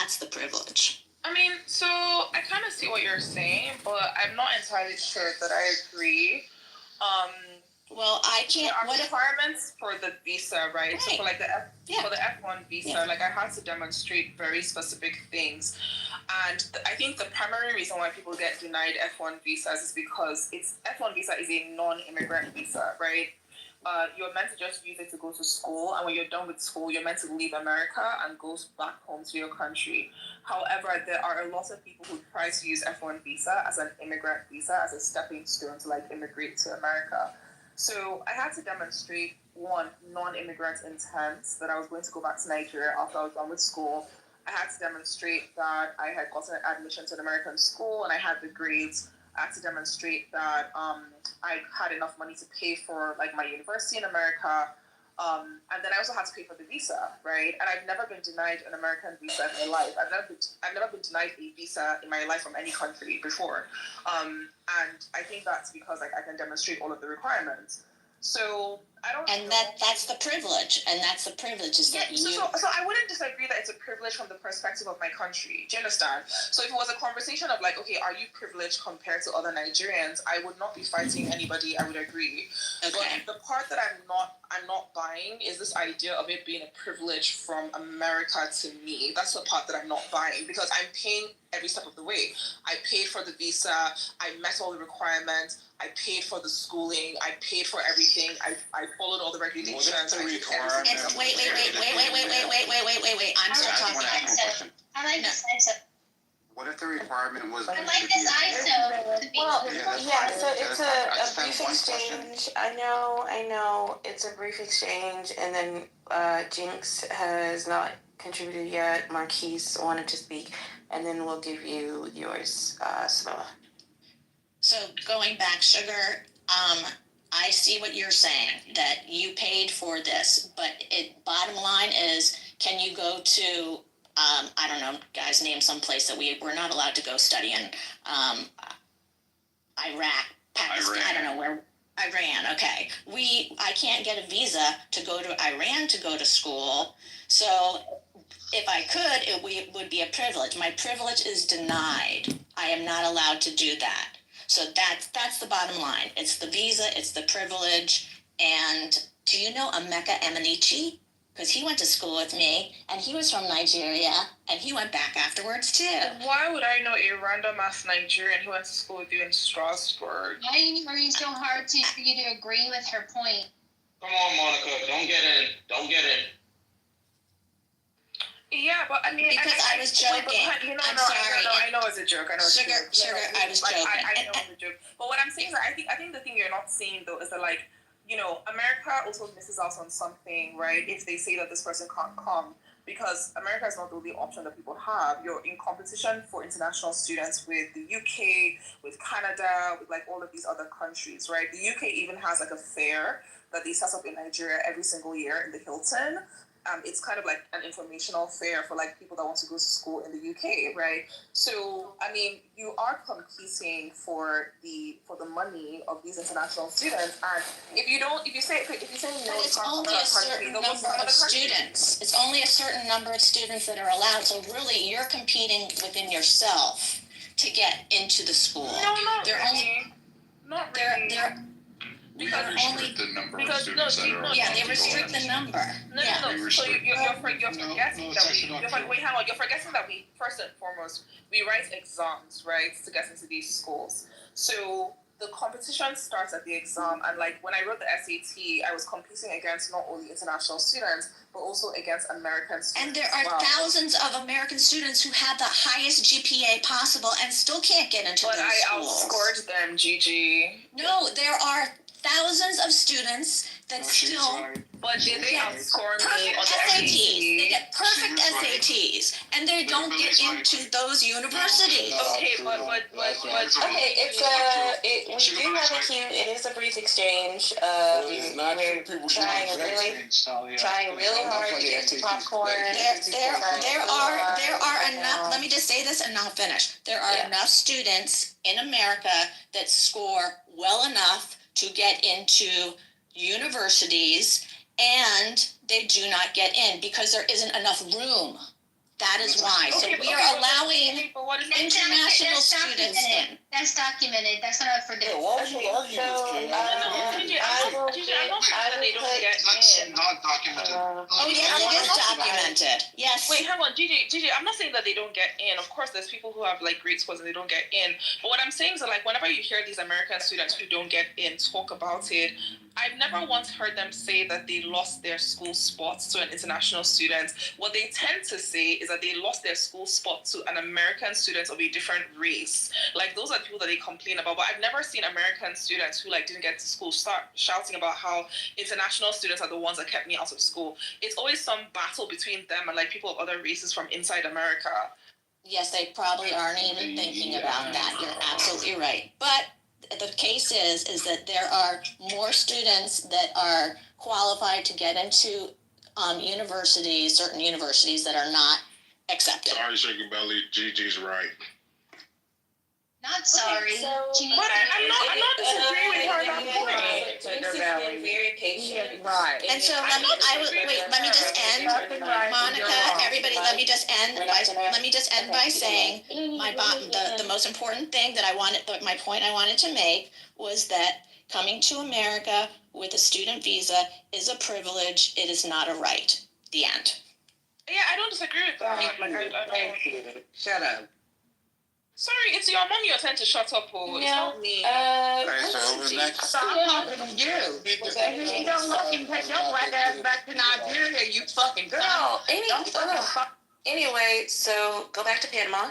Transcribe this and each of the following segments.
that's the privilege. I mean, so I kind of see what you're saying, but I'm not entirely sure that I agree. Well, I can't. There are requirements for the visa, right? So for like for the F1 visa, like I had to demonstrate very specific things, and I think the primary reason why people get denied F1 visas is because F1 visa is a non-immigrant visa, right? You're meant to just use it to go to school, and when you're done with school, you're meant to leave America and go back home to your country. However, there are a lot of people who try to use F1 visa as an immigrant visa, as a stepping stone to like immigrate to America. So I had to demonstrate, one, non-immigrant intent, that I was going to go back to Nigeria after I was done with school. I had to demonstrate that I had gotten an admission to an American school and I had the grades. I had to demonstrate that I had enough money to pay for like my university in America. And then I also had to pay for the visa, right? And I've never been denied an American visa in my life. I've never been denied a visa in my life from any country before. And I think that's because like I can demonstrate all of the requirements. So I don't. And that's the privilege, and that's the privilege is that you. So I wouldn't disagree that it's a privilege from the perspective of my country. Do you understand? So if it was a conversation of like, okay, are you privileged compared to other Nigerians? I would not be fighting anybody. I would agree. Okay. But the part that I'm not buying is this idea of it being a privilege from America to me. That's the part that I'm not buying, because I'm paying every step of the way. I paid for the visa. I met all the requirements. I paid for the schooling. I paid for everything. I followed all the regulations. Wait. I'm still talking. I like this ISO. What if the requirement was? I like this ISO to be. Well, so it's a brief exchange. I know, it's a brief exchange, and then Jinx has not contributed yet. Marquise wanted to speak, and then we'll give you yours, Samela. So going back, Sugar, I see what you're saying, that you paid for this, but bottom line is, can you go to, I don't know, guys, name some place that we're not allowed to go study in, Iraq, Pakistan, I don't know where, Iran, okay. I can't get a visa to go to Iran to go to school, so if I could, it would be a privilege. My privilege is denied. I am not allowed to do that. So that's the bottom line. It's the visa, it's the privilege. And do you know Emeka Emenichi? Because he went to school with me, and he was from Nigeria, and he went back afterwards too. Why would I know a random ass Nigerian who went to school with you in Strasbourg? Why are you working so hard for you to agree with her point? Come on, Monica, don't get in. Yeah, but I mean, because I was joking. I'm sorry. I know it's a joke. I know it's Sugar, a joke. I was joking. I know it's a joke. But what I'm saying is that I think the thing you're not saying though is that, like, you know, America also misses out on something, right? If they say that this person can't come, because America is not the only option that people have. You're in competition for international students with the UK, with Canada, with like all of these other countries, right? The UK even has like a fair that they set up in Nigeria every single year in the Hilton. It's kind of like an informational fair for like people that want to go to school in the UK, right? So I mean, you are competing for the money of these international students, and if you say no, but it's only a certain number of students. It's only a certain number of students that are allowed. So really, you're competing within yourself to get into the school. No, not really. Not really. They're Because restrict the number of students that are. Yeah, they restrict the number. No. So you're forgetting that we first and foremost we write exams, right, to get into these schools. So the competition starts at the exam, and like when I wrote the SAT, I was competing against not only international students but also against American students. And there are thousands of American students who have the highest GPA possible and still can't get into those schools. But I outscored them, Gigi. No, there are thousands of students that but they outscore me on the SATs. SAT. They get perfect SATs, and they don't get into those universities. Okay, but Okay, we do have a cue. It is a brief exchange. We're trying really hard to get to popcorn. There are enough. Let me just say this and I'll finish. There are enough students in America that score well enough to get into universities, and they do not get in because there isn't enough room That is why. So we are allowing international students in. That's documented. That's not up for debate. I'm not documented. Oh yeah, it is documented. Yes. Wait, hang on, Gigi. I'm not saying that they don't get in. Of course, there's people who have like great scores and they don't get in. But what I'm saying is that like whenever you hear these American students who don't get in talk about it, I've never once heard them say that they lost their school spot to an international student. What they tend to say is that they lost their school spot to an American student of a different race. Like those are people that they complain about. But I've never seen American students who like didn't get to school start shouting about how international students are the ones that kept me out of school. It's always some battle between them and like people of other races from inside America. Yes, they probably aren't even thinking about that. You're absolutely right. But the case is that there are more students that are qualified to get into universities, certain universities that are not accepted. Sorry, Sugar Belly. Gigi's right. Not sorry. Okay, so, But I'm not disagreeing with her on that point. Very patient. Right. And so let me just end, Monica, everybody, let me just end by saying the most important thing that my point I wanted to make was that coming to America with a student visa is a privilege. It is not a right. The end. Yeah, I don't disagree with that. Shut up. Sorry, it's your mom you're trying to shut up, it's not me. So who's next? So I'm talking to you. If you don't look and take your black ass back to Nigeria, you fucking girl. Anyway, so go back to Panama.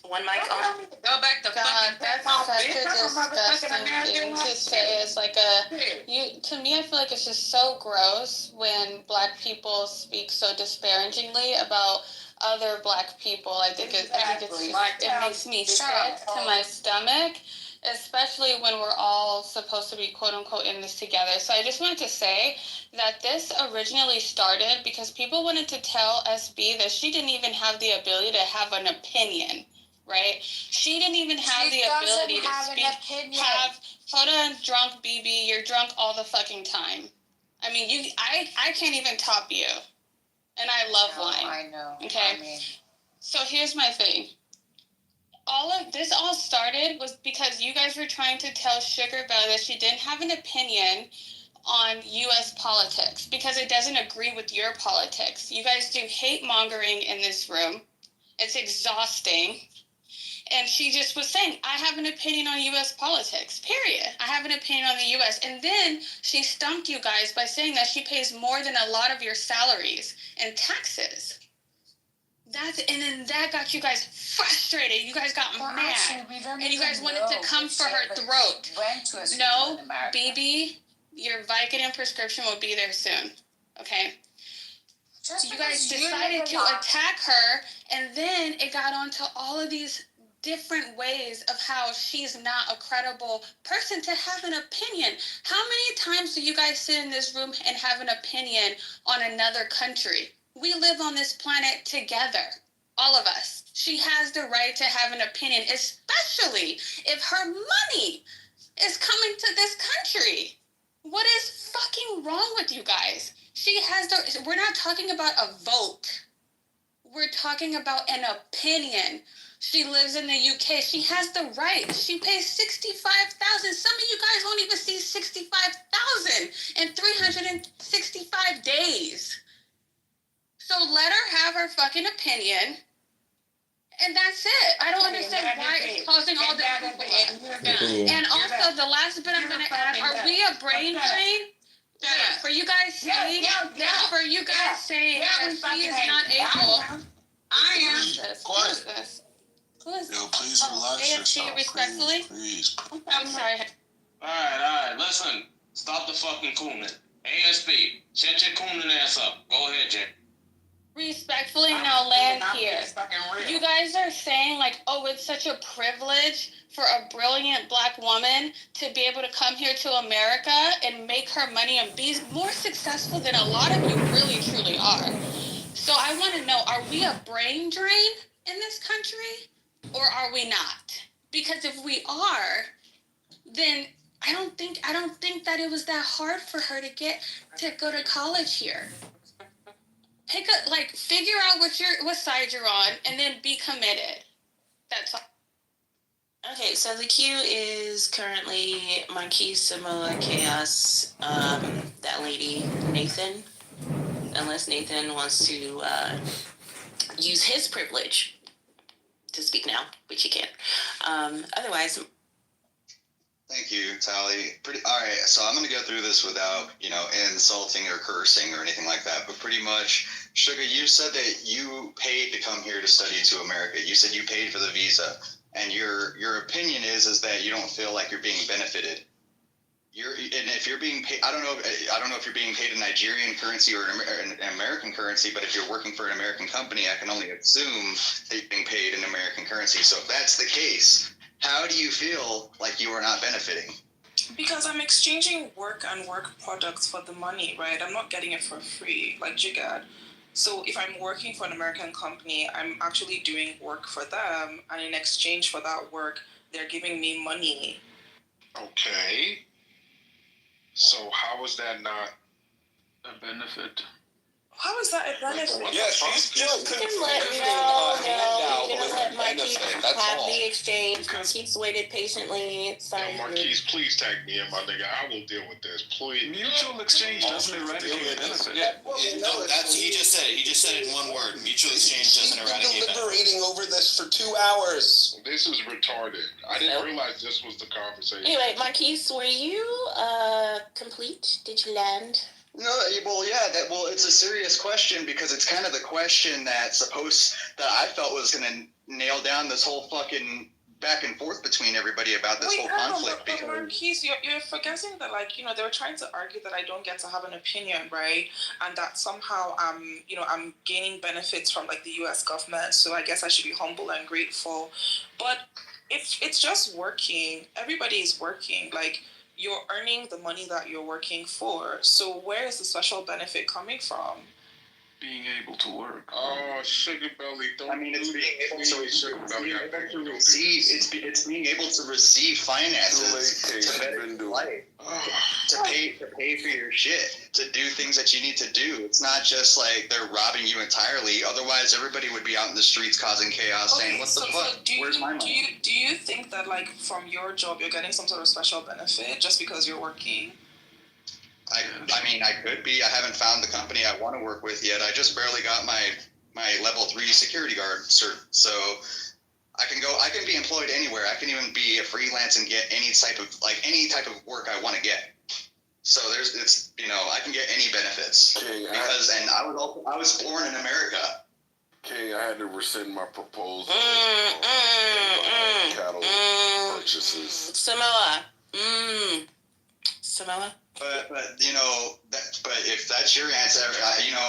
One mic on. Go back to God, fucking that's such a Panama, disgusting thing to say. It's like to me, I feel like it's just so gross when Black people speak so disparagingly about other Black people. I think it makes me sick to my stomach, especially when we're all supposed to be quote unquote in this together. So I just wanted to say that this originally started because people wanted to tell SB that she didn't even have the ability to have an opinion. Right? She didn't even have the ability to speak. Hold on, drunk BB, you're drunk all the fucking time. I mean, I can't even top you. And I love wine. I know. Okay? So here's my thing. All started was because you guys were trying to tell Sugar Belly that she didn't have an opinion on U.S. politics because it doesn't agree with your politics. You guys do hate mongering in this room. It's exhausting. And she just was saying, I have an opinion on U.S. politics, period. I have an opinion on the U.S. And then she stumped you guys by saying that she pays more than a lot of your salaries in taxes. And then that got you guys frustrated. You guys got mad. And you guys wanted to come for her throat. No, BB, your Vicodin prescription will be there soon. Okay? So you guys decided to attack her, and then it got onto all of these different ways of how she's not a credible person to have an opinion. How many times do you guys sit in this room and have an opinion on another country? We live on this planet together, all of us. She has the right to have an opinion, especially if her money is coming to this country. What is fucking wrong with you guys? We're not talking about a vote. We're talking about an opinion. She lives in the UK. She has the right. She pays $65,000. Some of you guys won't even see $65,000 in 365 days. So let her have her fucking opinion. And that's it. I don't understand why it's causing all this. And also, the last bit I'm going to add, are we a brain drain? For you guys saying, that she is not able. I am. Who is this? Who is this? Yo, please relax AFC, yourself. respectfully? Please. I'm sorry. Alright, listen. Stop the fucking cooning. ASB, shut your cooning ass up. Go ahead, Jay. Respectfully, now land here. You guys are saying like, oh, it's such a privilege for a brilliant Black woman to be able to come here to America and make her money and be more successful than a lot of you really truly are. So I want to know, are we a brain drain in this country or are we not? Because if we are, then I don't think that it was that hard for her to go to college here. figure out what side you're on, and then be committed. That's all. Okay, so the queue is currently Marquise, Samoa, Chaos, that lady, Nathan. Unless Nathan wants to use his privilege to speak now, which he can. Otherwise... Thank you, Tally. All right, so I'm going to go through this without, insulting or cursing or anything like that, but pretty much, Sugar, you said that you paid to come here to study to America. You said you paid for the visa. And your opinion is that you don't feel like you're being benefited. And if you're being paid, I don't know if you're being paid in Nigerian currency or an American currency, but if you're working for an American company, I can only assume that you're being paid in American currency. So if that's the case, how do you feel like you are not benefiting? Because I'm exchanging work and work products for the money, right? I'm not getting it for free, like Jigad. So if I'm working for an American company, I'm actually doing work for them, and in exchange for that work, they're giving me money. Okay. So how is that not a benefit? How is that a benefit? Yeah, she's just You can let Marquise have the exchange. Marquise waited patiently. Sorry. Marquise, please tag me in, my nigga. I will deal with this. Please. Mutual exchange doesn't eradicate benefit. Yeah, he just said it. He just said it in one word. Mutual exchange doesn't eradicate benefit. Deliberating over this for 2 hours. This is retarded. I didn't realize this was the conversation. Anyway, Marquise, were you complete? Did you land? No, well, yeah, it's a serious question because it's kind of the question that I felt was going to nail down this whole fucking back and forth between everybody about this whole conflict. But Marquise, you're forgetting that, they were trying to argue that I don't get to have an opinion, right? And that somehow I'm gaining benefits from the U.S. government. So I guess I should be humble and grateful. But it's just working. Everybody is working. You're earning the money that you're working for. So where is the special benefit coming from? Being able to work. Oh, Sugar Belly, don't. I mean, it's being able to receive. It's being able to receive finances to better life, to pay for your shit, to do things that you need to do. It's not just like they're robbing you entirely. Otherwise, everybody would be out in the streets causing chaos, saying, "What the fuck? Where's my money?" Do you think that from your job you're getting some sort of special benefit just because you're working? I mean, I could be. I haven't found the company I want to work with yet. I just barely got my level 3 security guard cert. So I can be employed anywhere. I can even be a freelance and get any type of work I want to get. So I can get any benefits. I was born in America. King, I had to rescind my proposal cattle purchases. Samoa. But if that's your answer,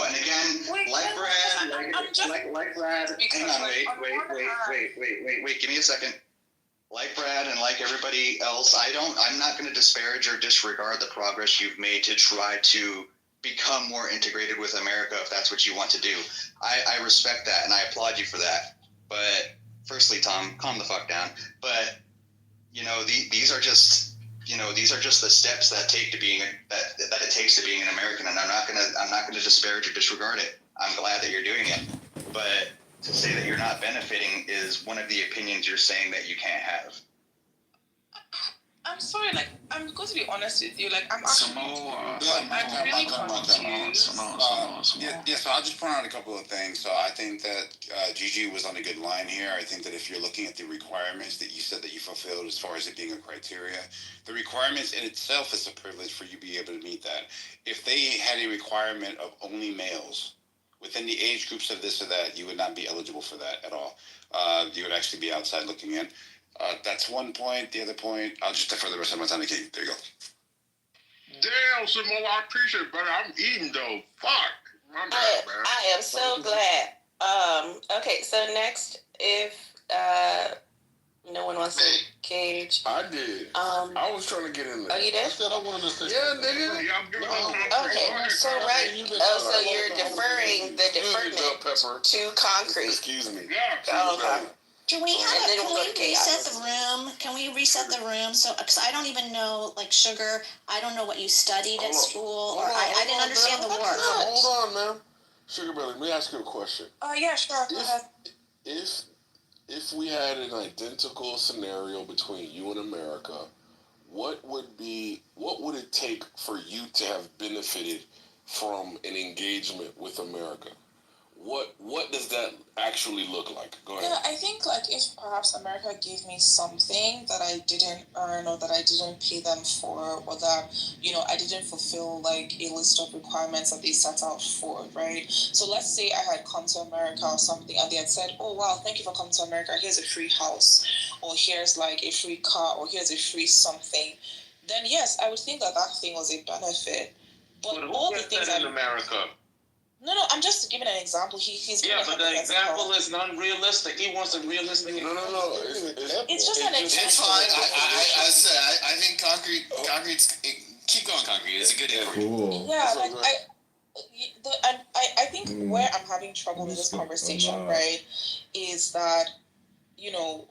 and again, Brad, hang on, wait, give me a second. Like Brad and like everybody else, I'm not going to disparage or disregard the progress you've made to try to become more integrated with America if that's what you want to do. I respect that and I applaud you for that. But firstly, Tom, calm the fuck down. But these are just the steps that it takes to being an American, and I'm not gonna disparage or disregard it. I'm glad that you're doing it, but to say that you're not benefiting is one of the opinions you're saying that you can't have. I'm sorry, I'm going to be honest with you, I'm actually, I'm really confused. Yeah, so I'll just point out a couple of things. So I think that Gigi was on a good line here. I think that if you're looking at the requirements that you said that you fulfilled as far as it being a criteria, the requirements in itself is a privilege for you to be able to meet that. If they had a requirement of only males within the age groups of this or that, you would not be eligible for that at all. You would actually be outside looking in. That's one point. The other point, I'll just defer the rest of my time to Kate. There you go. Damn, Simone, I appreciate it, but I'm eating though. Fuck. My bad, man. I am so glad. Okay, so next, if no one wants to cage. I did. I was trying to get in there. Oh, you did? I said I wanted to say. Yeah, nigga. Yeah, I'm giving Okay, so so you're deferring the deferment to concrete. Excuse me. Yeah. Okay. Can we reset the room? Can we reset the room? So, because I don't even know, Sugar, I don't know what you studied at school, or I didn't understand the word. Hold on, man. Sugar Belly, let me ask you a question. Yeah, sure. Go ahead. If we had an identical scenario between you and America, what would it take for you to have benefited from an engagement with America? What does that actually look like? Go ahead. Yeah, I think like if perhaps America gave me something that I didn't earn or that I didn't pay them for, or that, you know, I didn't fulfill like a list of requirements that they set out for, right? So let's say I had come to America or something and they had said, oh wow, thank you for coming to America, here's a free house, or here's like a free car, or here's a free something, then yes, I would think that that thing was a benefit. But all the things in America. No, I'm just giving an example. He's yeah, but the example is unrealistic. He wants a realistic. No. It's just an example. It's fine. I think concrete's. Keep going, concrete. It's a good inquiry. Cool. Yeah, like I think where I'm having trouble with this conversation, right, is that, you know,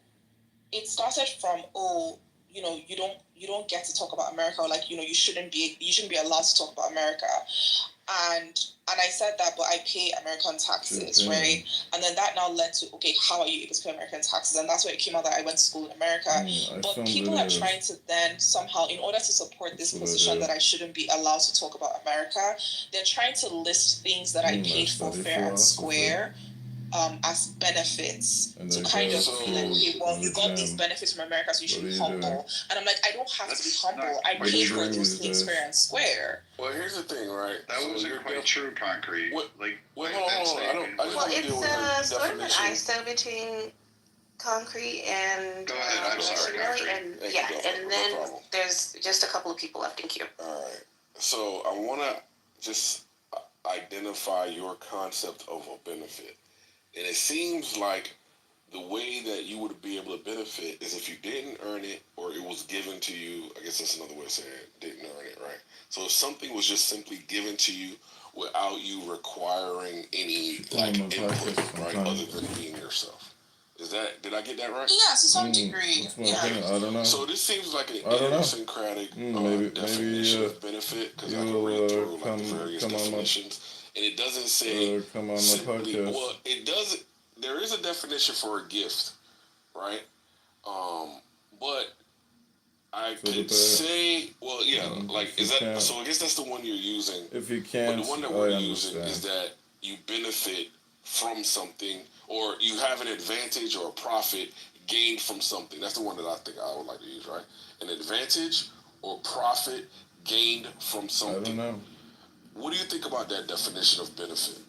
it started from, oh, you know, you don't get to talk about America, or like, you know, you shouldn't be allowed to talk about America. And I said that, but I pay American taxes, right? And then that now led to, okay, how are you able to pay American taxes? And that's where it came out that I went to school in America. But people are trying to then somehow, in order to support this position that I shouldn't be allowed to talk about America, they're trying to list things that I paid for fair and square as benefits to kind of be like, okay, well, you got these benefits from America, so you should be humble. And I'm like, I don't have to be humble. I paid for those things fair and square. Well, here's the thing, right? That wasn't quite true, concrete. Hold on. Well, it's sort of an ISO between concrete and Go ahead, I'm sorry, and then there's just a couple of people left in queue. All right. So I want to just identify your concept of a benefit. And it seems like the way that you would be able to benefit is if you didn't earn it or it was given to you. I guess that's another way of saying it. Didn't earn it, right? So if something was just simply given to you without you requiring any input, right, other than being yourself. Did I get that right? Yeah, to some degree. Yeah. I don't know. So this seems like an idiosyncratic definition of benefit, because I can read through like the various definitions. And it doesn't say come on simply, my podcast. well, it doesn't. There is a definition for a gift, right? But I could say, well, yeah, like is that? So I guess that's the one you're using. If you can't, but the one that we're using is that you benefit from something, or you have an advantage or a profit gained from something. That's the one that I think I would like to use, right? An advantage or profit gained from something. I don't know. What do you think about that definition of benefit?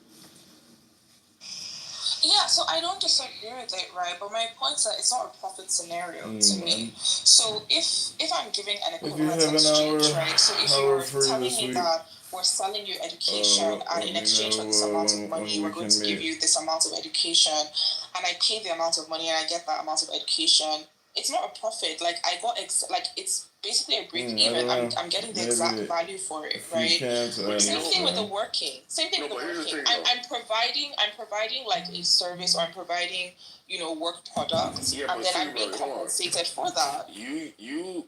Yeah, so I don't disagree with it, right? But my point is that it's not a profit scenario to me. So if I'm giving an equivalent exchange, right? So if you're telling me that we're selling you education and in exchange for this amount of money, we're going to give you this amount of education, and I pay the amount of money and I get that amount of education, it's not a profit. Like I got it's basically a break even. I'm getting the exact value for it, right? Same thing with the working. Same thing with the working. I'm providing like a service, or I'm providing, you know, work products, and then I'm being compensated for that. You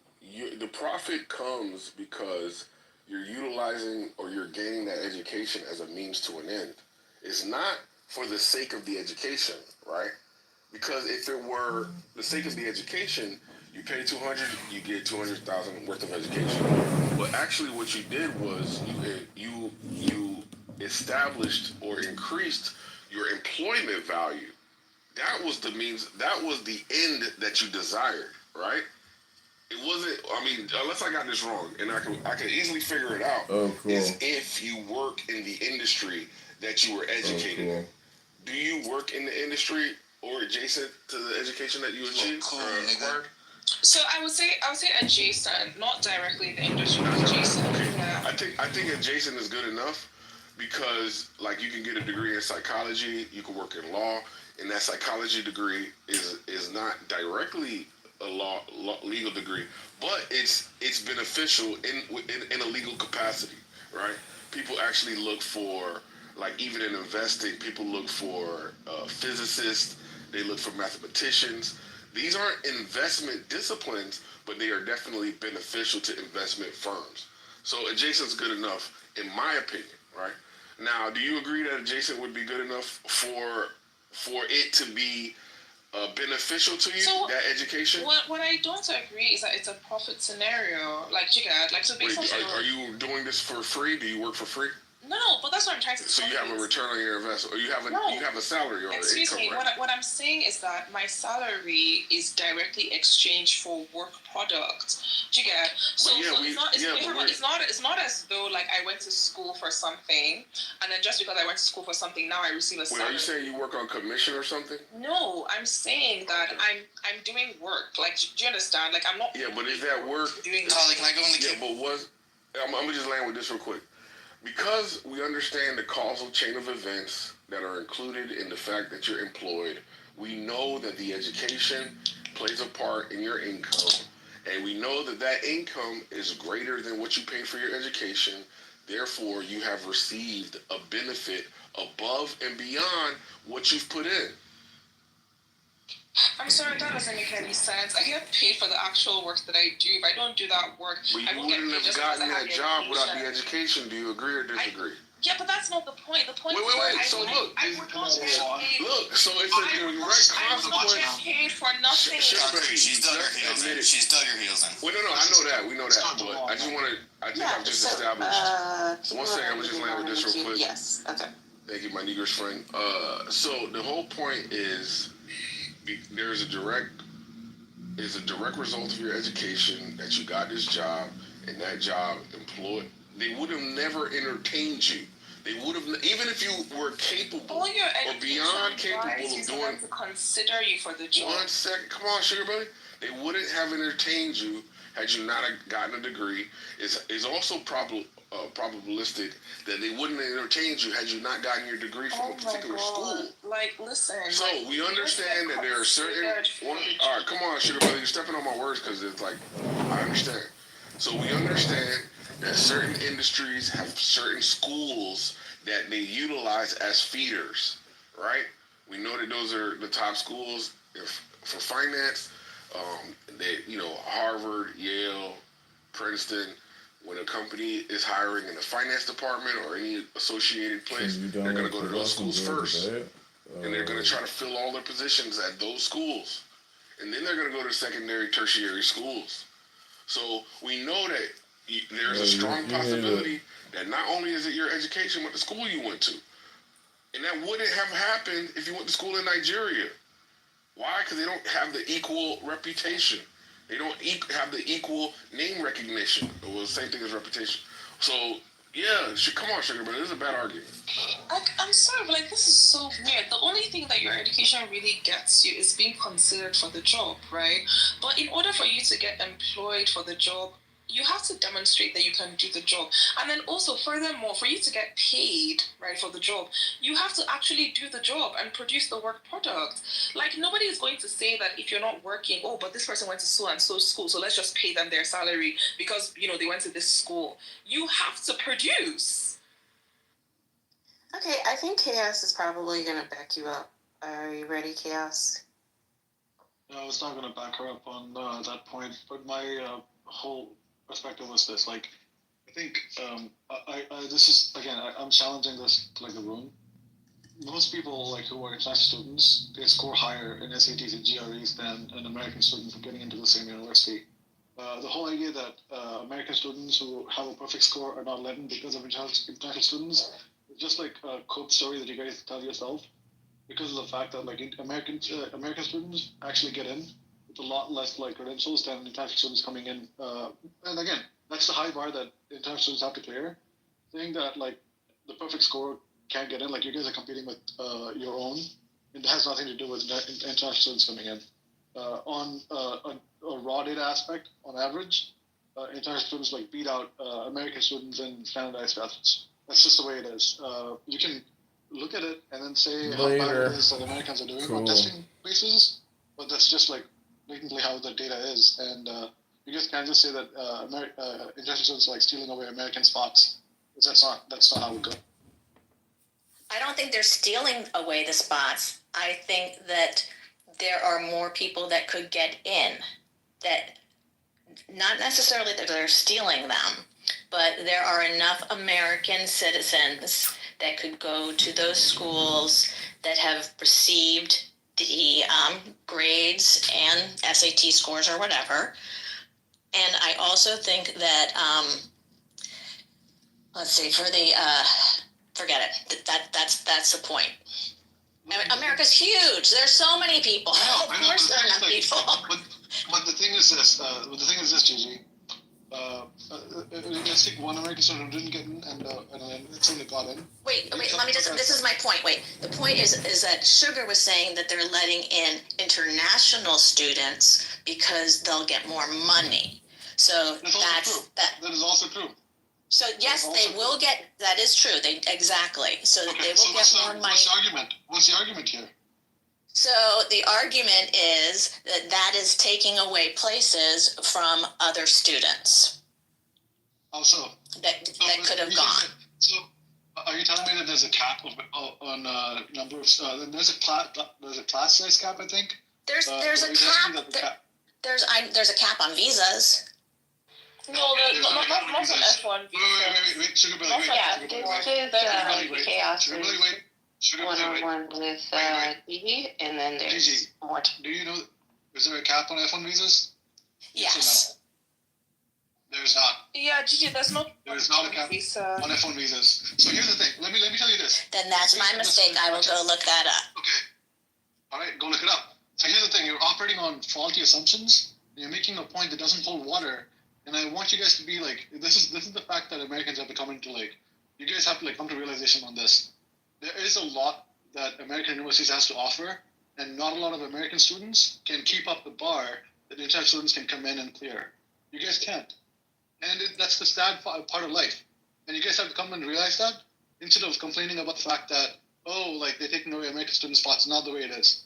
the profit comes because you're utilizing or you're gaining that education as a means to an end. It's not for the sake of the education, right? Because if it were the sake of the education, you pay $200, you get $200,000 worth of education. But actually, what you did was you established or increased your employment value. That was the means. That was the end that you desired, right? It wasn't. I mean, unless I got this wrong, and I can easily figure it out. Oh, cool. Is if you work in the industry that you were educated in. Do you work in the industry or adjacent to the education that you achieved? So I would say adjacent, not directly the industry, but adjacent. Yeah. I think adjacent is good enough, because like you can get a degree in psychology, you can work in law, and that psychology degree is not directly a legal degree, but it's beneficial in a legal capacity, right? People actually look for, like, even in investing, people look for physicists, they look for mathematicians. These aren't investment disciplines, but they are definitely beneficial to investment firms. So adjacent's good enough, in my opinion, right? Now, do you agree that adjacent would be good enough for it to be beneficial to you, So, that education? What I don't agree is that it's a profit scenario. Like, you get, like, so based Wait, on... are you doing this for free? Do you work for free? No, but that's what I'm trying to So you have a return on your investment, or you have a salary or excuse income, me. right? What I'm saying is that my salary is directly exchanged for work product. Do you get? So, it's not as though like I went to school for something, and then just because I went to school for something, now I receive a salary. Wait, are you saying you work on commission or something? No, I'm saying that I'm doing work. Like, do you understand? Like, I'm not. Yeah, but is that work? Doing. Tali, can I go in the queue? Yeah, but I'm gonna just land with this real quick. Because we understand the causal chain of events that are included in the fact that you're employed, we know that the education plays a part in your income, and we know that that income is greater than what you pay for your education. Therefore, you have received a benefit above and beyond what you've put in. I'm sorry, that doesn't make any sense. I get paid for the actual work that I do. If I don't do that work, but you I won't get wouldn't paid have gotten that job without the education. Do you agree or disagree? Yeah, but that's not the point. The point wait. is So look, I would not get paid. Look, so it's a direct consequence. I would not get paid for nothing. She's dug her heels in. She's dug her heels in. Well, no, I know that. We know that. But I just want to. I think I've just established. One second, I'm just land with this real quick. Yes. Okay. Thank you, my Negro's friend. So the whole point is, there's a direct result of your education that you got this job, and that job employed. They would have never entertained you. They would have, even if you were capable or beyond capable of doing. To consider you for the job. 1 second, come on, sugar buddy. They wouldn't have entertained you had you not gotten a degree. It's also probabilistic that they wouldn't have entertained you had you not gotten your degree from a particular school. Like, listen. So we understand that there are certain. All right, come on, sugar buddy. You're stepping on my words because it's like I understand. So we understand that certain industries have certain schools that they utilize as feeders, right? We know that those are the top schools for finance. Harvard, Yale, Princeton. When a company is hiring in the finance department or any associated place, they're going to go to those schools first. And they're going to try to fill all their positions at those schools. And then they're going to go to secondary, tertiary schools. So we know that there's a strong possibility that not only is it your education, but the school you went to. And that wouldn't have happened if you went to school in Nigeria. Why? Because they don't have the equal reputation. They don't have the equal name recognition. It was the same thing as reputation. So, yeah, come on, sugar, but this is a bad argument. I'm sorry, but like, this is so weird. The only thing that your education really gets you is being considered for the job, right? But in order for you to get employed for the job, you have to demonstrate that you can do the job. And then also, furthermore, for you to get paid, right, for the job, you have to actually do the job and produce the work product. Like, nobody is going to say that if you're not working, oh, but this person went to so and so school, so let's just pay them their salary because, they went to this school. You have to produce. Okay, I think Chaos is probably going to back you up. Are you ready, Chaos? I was not going to back her up on that point, but my whole perspective was this. Like, I think this is, again, I'm challenging this to, like, the room. Most people, like, who are international students, they score higher in SATs and GREs than an American student for getting into the same university. The whole idea that American students who have a perfect score are not let in because of international students is just like a cope story that you guys tell yourself, because of the fact that, like, American students actually get in with a lot less, like, credentials than international students coming in. And again, that's the high bar that international students have to clear. Saying that, like, the perfect score can't get in, like, you guys are competing with your own, and it has nothing to do with international students coming in. On a raw data aspect, on average, international students, like, beat out American students in standardized tests. That's just the way it is. You can look at it and then say how bad it is that Americans are doing on testing basis, but that's just, like, blatantly how the data is. And you just can't just say that international students are, like, stealing away American spots. That's not how it goes. I don't think they're stealing away the spots. I think that there are more people that could get in, that not necessarily that they're stealing them, but there are enough American citizens that could go to those schools that have received the grades and SAT scores or whatever. And I also think that, let's see, for the, forget it. That's the point. America's huge. There's so many people. Of course there are enough people. But the thing is this, Gigi. Let's take one American student who didn't get in, and let's say they got in. Wait. Let me just. This is my point. Wait. The point is that Sugar was saying that they're letting in international students because they'll get more money. So that's that. That is also true. So yes, they will get. That is true. They exactly. So that they will get more money. What's the argument here? So the argument is that is taking away places from other students. Also, that could have gone. So, are you telling me that there's a cap on number of? There's a class size cap, I think. There's a cap. There's a cap on visas. No, not on F1 visa. Wait, Sugar Billy, wait. Chaos. Sugar Billy, wait. One-on-one with Gigi, and then there's Gigi, more. do you know, is there a cap on F1 visas? Yes. No? There's not. Yeah, Gigi, there's not a cap visa on F1 visas. So here's the thing. Let me tell you this. Then that's my mistake. I will go look that up. Okay. All right, go look it up. So here's the thing. You're operating on faulty assumptions. And you're making a point that doesn't hold water. And I want you guys to be like, this is the fact that Americans have to come into like, you guys have to like come to realization on this. There is a lot that American universities has to offer, and not a lot of American students can keep up the bar that international students can come in and clear. You guys can't. And that's the sad part of life. And you guys have to come and realize that instead of complaining about the fact that, oh, like they're taking away American student spots. Not the way it is.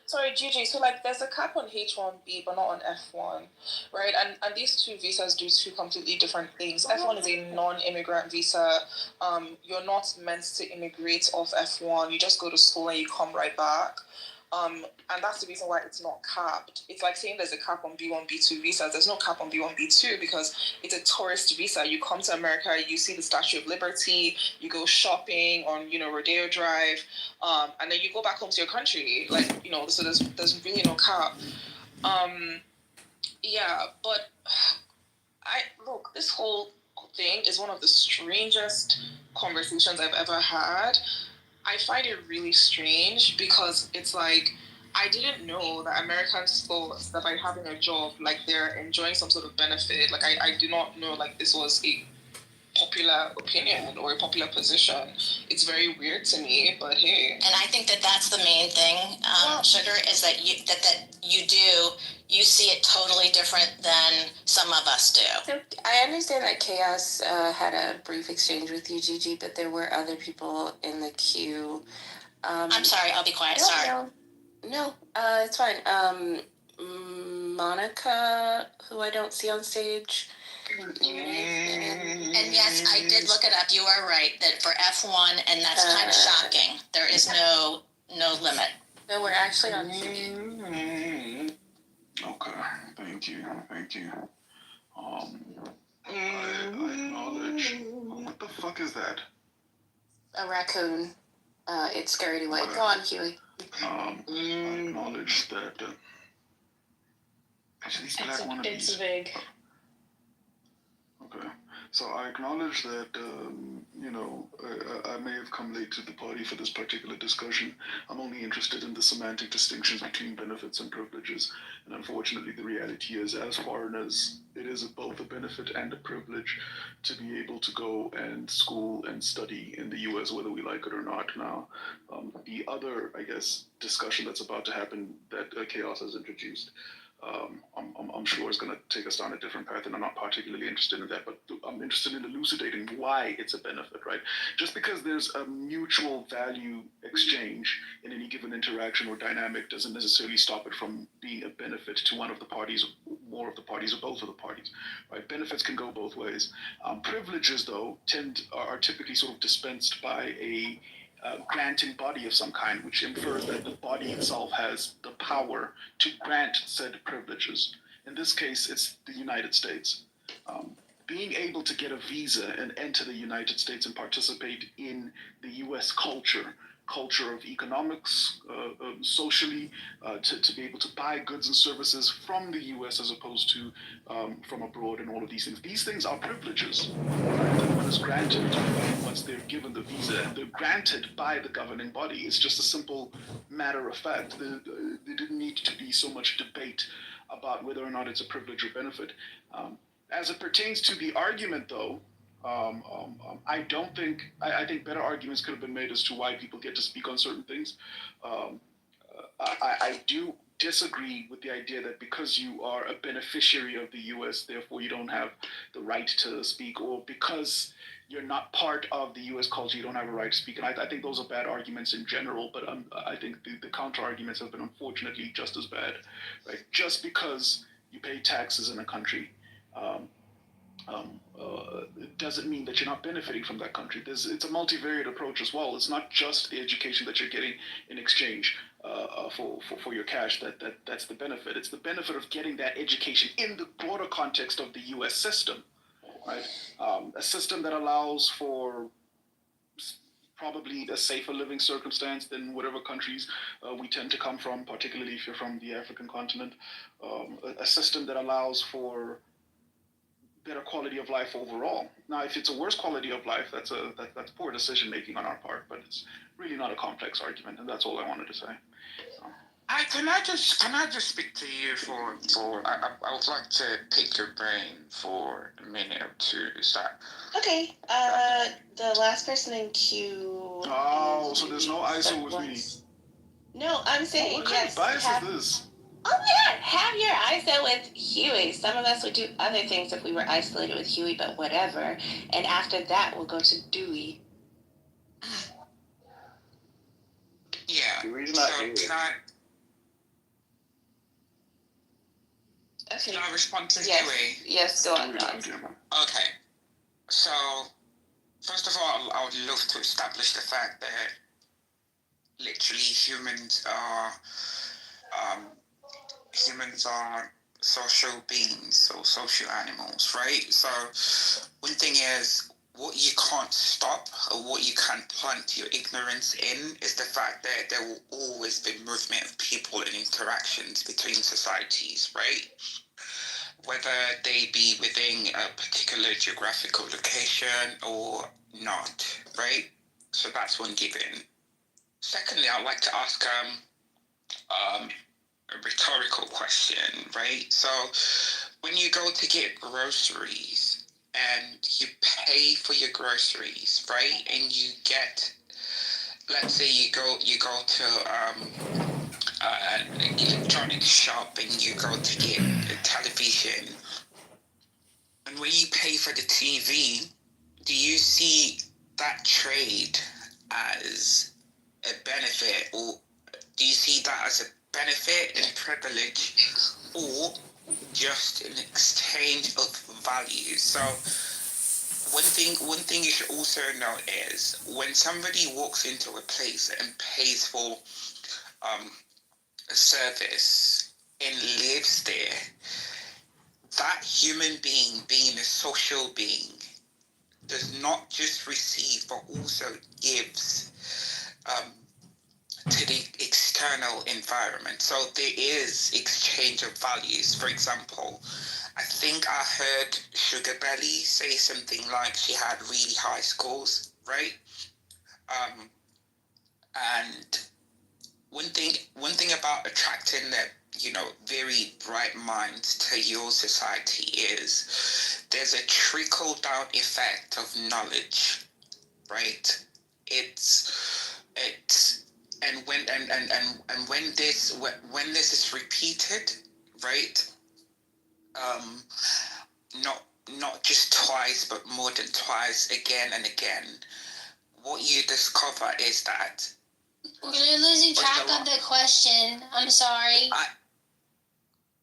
Sorry, Gigi. So like, there's a cap on H1B, but not on F1, right? And these two visas do two completely different things. F1 is a non-immigrant visa. You're not meant to immigrate off F1. You just go to school and you come right back. And that's the reason why it's not capped. It's like saying there's a cap on B1, B2 visas. There's no cap on B1, B2 because it's a tourist visa. You come to America, you see the Statue of Liberty, you go shopping on, Rodeo Drive, and then you go back home to your country. So there's really no cap. But this whole thing is one of the strangest conversations I've ever had. I find it really strange because it's like, I didn't know that Americans thought that by having a job, like they're enjoying some sort of benefit. Like I do not know like this was a popular opinion or a popular position. It's very weird to me, but hey. And I think that that's the main thing, Sugar, is that you see it totally different than some of us do. I understand that Chaos had a brief exchange with you, Gigi, but there were other people in the queue. I'm sorry, I'll be quiet. Sorry. No, it's fine. Monica, who I don't see on stage. And yes, I did look it up. You are right that for F1, and that's kind of shocking. There is no limit. No, we're actually on stage. Okay, thank you. I acknowledge. What the fuck is that? A raccoon. It's scary away. Go on, Huey. I acknowledge that. Actually, these black wannabes. It's big. Okay, so I acknowledge that, I may have come late to the party for this particular discussion. I'm only interested in the semantic distinctions between benefits and privileges. And unfortunately, the reality is, as foreigners, it is both a benefit and a privilege to be able to go and school and study in the US, whether we like it or not. Now, the other, discussion that's about to happen that Chaos has introduced, I'm sure is going to take us down a different path, and I'm not particularly interested in that, but I'm interested in elucidating why it's a benefit, right? Just because there's a mutual value exchange in any given interaction or dynamic doesn't necessarily stop it from being a benefit to one of the parties, more of the parties, or both of the parties, right? Benefits can go both ways. Privileges, though, are typically sort of dispensed by a granting body of some kind, which infers that the body itself has the power to grant said privileges. In this case, it's the United States. being able to get a visa and enter the United States and participate in the U.S. culture of economics, socially, to be able to buy goods and services from the U.S. as opposed to from abroad and all of these things. These things are privileges that one is granted once they're given the visa, and they're granted by the governing body. It's just a simple matter of fact. There didn't need to be so much debate about whether or not it's a privilege or benefit. As it pertains to the argument, though, I don't think, I think better arguments could have been made as to why people get to speak on certain things. I do disagree with the idea that because you are a beneficiary of the U.S., therefore you don't have the right to speak, or because you're not part of the U.S. culture, you don't have a right to speak. And I think those are bad arguments in general, but I think the counter arguments have been unfortunately just as bad. Right? Just because you pay taxes in a country, it doesn't mean that you're not benefiting from that country. It's a multivariate approach as well. It's not just the education that you're getting in exchange for your cash that's the benefit. It's the benefit of getting that education in the broader context of the U.S. system, right? A system that allows for probably a safer living circumstance than whatever countries we tend to come from, particularly if you're from the African continent. A system that allows for better quality of life overall. Now, if it's a worse quality of life, that's poor decision making on our part, but it's really not a complex argument, and that's all I wanted to say. Can I just speak to you for I would like to pick your brain for a minute or two. Is that okay? The last person in queue. Oh, so there's no ISO with me. No, I'm saying what kind of bias is this? Oh yeah, have your ISO with Huey. Some of us would do other things if we were isolated with Huey, but whatever. And after that, we'll go to Dewey. Yeah. Dewey's not here. Okay. Can I respond to yes. Dewey? Yes, go on, John. Okay. So, first of all, I would love to establish the fact that literally humans are social beings or social animals, right? So one thing is, what you can't stop or what you can't plant your ignorance in is the fact that there will always be movement of people and interactions between societies, right? Whether they be within a particular geographical location or not, right? So that's one given. Secondly, I'd like to ask a rhetorical question, right? So when you go to get groceries and you pay for your groceries, right? And you get, let's say you go to an electronics shop and you go to get a television, and when you pay for the TV, do you see that trade as a benefit, or do you see that as a benefit and privilege, or just an exchange of values? So one thing you should also know is when somebody walks into a place and pays for a service and lives there, that human being a social being, does not just receive but also gives to the external environment. So there is exchange of values. For example, I think I heard Sugar Belly say something like she had really high scores, right? And one thing about attracting that, very bright minds to your society is there's a trickle down effect of knowledge, right? And when this is repeated, right? Not just twice, but more than twice, again and again, what you discover is that we're losing track of the question. I'm sorry.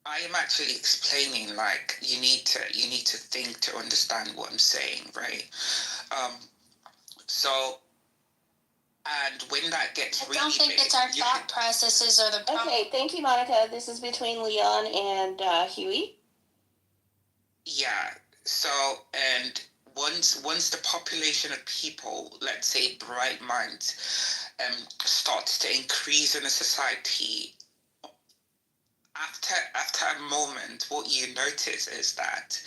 I am actually explaining, like, you need to think to understand what I'm saying, right? And when that gets I don't think it's our thought processes or the problem. Okay, thank you, Monica. This is between Leon and Huey. Yeah. So, and once the population of people, let's say bright minds, starts to increase in a society, after a moment, what you notice is that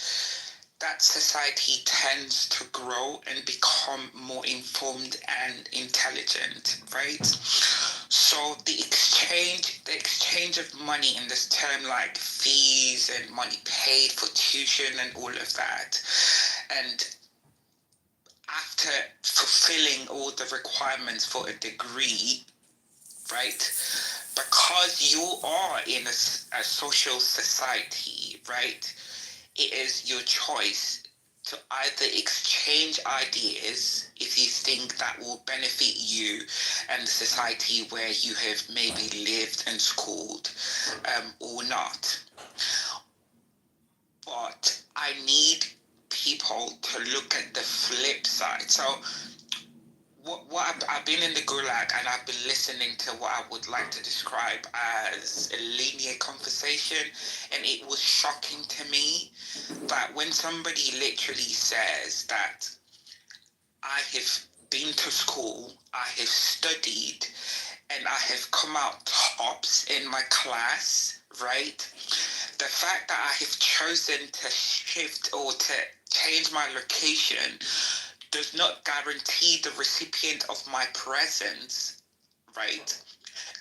society tends to grow and become more informed and intelligent, right? So the exchange of money in this term, like fees and money paid for tuition and all of that, and after fulfilling all the requirements for a degree, right? Because you are in a social society, right? It is your choice to either exchange ideas if you think that will benefit you and the society where you have maybe lived and schooled, or not. But I need people to look at the flip side. So I've been in the Gulag and I've been listening to what I would like to describe as a linear conversation, and it was shocking to me that when somebody literally says that I have been to school, I have studied, and I have come out tops in my class, right? The fact that I have chosen to shift or to change my location does not guarantee the recipient of my presence, right,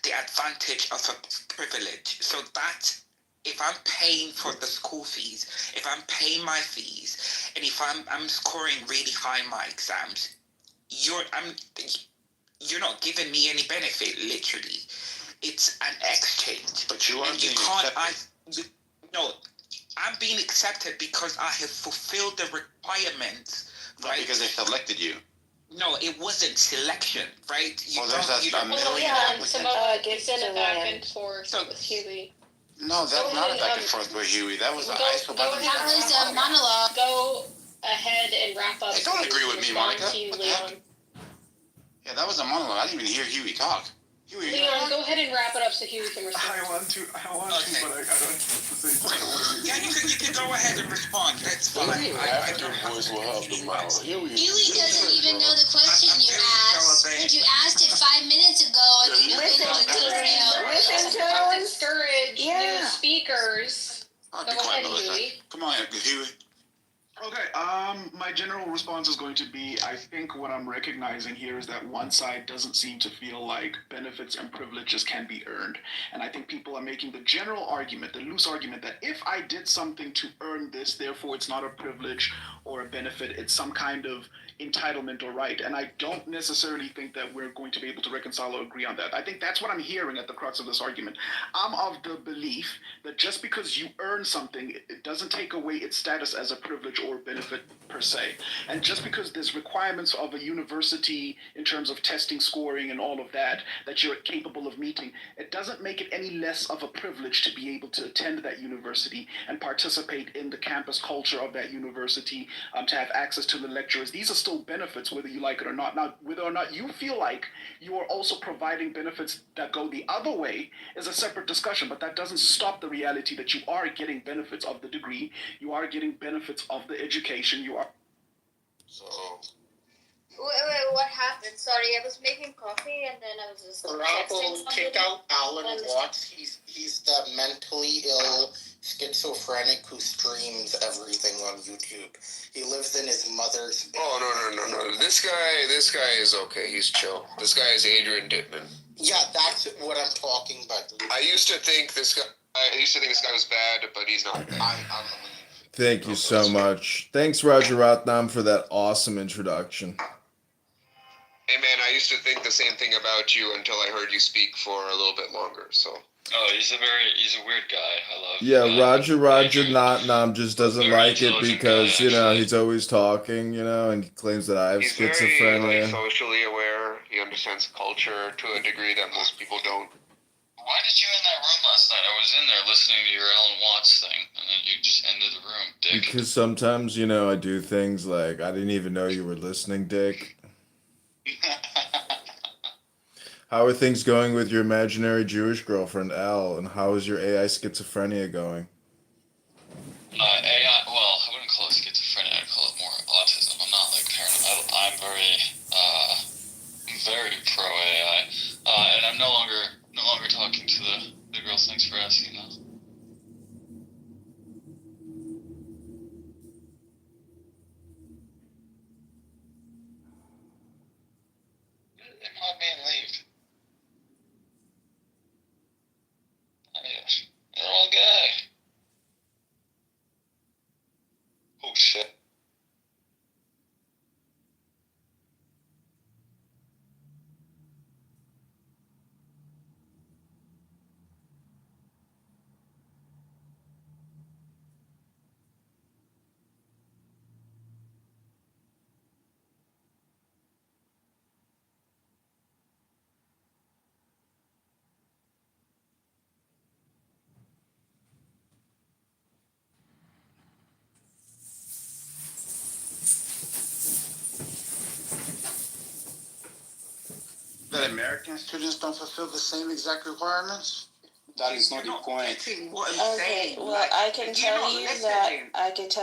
the advantage of a privilege. So that if I'm paying for the school fees, if I'm paying my fees, and if I'm scoring really high in my exams, you're not giving me any benefit. Literally, it's an exchange. But you aren't being accepted. No, I'm being accepted because I have fulfilled the requirements. Not because they selected you. No, it wasn't selection, right? Well, there's a million applicants. Some of it gets in a back and forth with Huey. No, that's not a back and forth with Huey. That was an ISO That was a monologue. Go ahead and wrap up. Hey, don't agree with me, Monica. To you, Leon. Yeah, that was a monologue. I didn't even hear Huey talk. Leon, go ahead and wrap it up so Huey can respond. I want to, but I don't want to say something. Yeah, you can go ahead and respond. That's fine. African voice will help them out. Huey doesn't even know the question you asked. And you asked it 5 minutes ago, and you didn't know the detail. Listen to Don't us. discourage new Yeah. speakers. Oh, Go be quiet, ahead, Melissa. Huey. Come on, Huey. Okay, my general response is going to be, I think what I'm recognizing here is that one side doesn't seem to feel like benefits and privileges can be earned. And I think people are making the general argument, the loose argument, that if I did something to earn this, therefore it's not a privilege or a benefit, it's some kind of entitlement or right. And I don't necessarily think that we're going to be able to reconcile or agree on that. I think that's what I'm hearing at the crux of this argument. I'm of the belief that just because you earn something, it doesn't take away its status as a privilege or benefit per se. And just because there's requirements of a university in terms of testing, scoring, and all of that you're capable of meeting, it doesn't make it any less of a privilege to be able to attend that university and participate in the campus culture of that university, to have access to the lecturers. These are still benefits, whether you like it or not. Now, whether or not you feel like you are also providing benefits that go the other way is a separate discussion, but that doesn't stop the reality that you are getting benefits of the degree, you are getting benefits of the education, you are. So. Wait, what happened? Sorry, I was making coffee and then I was just Bravo, kick out Alan Watts. He's the mentally ill schizophrenic who streams everything on YouTube. He lives in his mother's bed. Oh, no. This guy is okay. He's chill. This guy is Adrian Dittman. Yeah, that's what I'm talking about. I used to think this guy was bad, but he's not bad. Thank you so much. Thanks, Roger Ratnam, for that awesome introduction. Hey man, I used to think the same thing about you until I heard you speak for a little bit longer. So. Oh, he's a weird guy. I love. Yeah, Roger Ratnam just doesn't like it because he's always talking, and he claims that I have schizophrenia. He's very socially aware. He understands culture to a degree that most people don't. Why did you in that room last night? I was in there listening to your Alan Watts thing, and then you just ended the room, Dick. Because sometimes, I do things like, I didn't even know you were listening, Dick. How are things going with your imaginary Jewish girlfriend, Al? And how is your AI schizophrenia going? AI, well, I wouldn't call it schizophrenia. very pro AI, and I'm no longer talking to the girls. Thanks for asking, though. Mod me and leave. Adios. You're all gay. Oh shit. That American students don't fulfill the same exact requirements? That is not the point. Okay, well, I can tell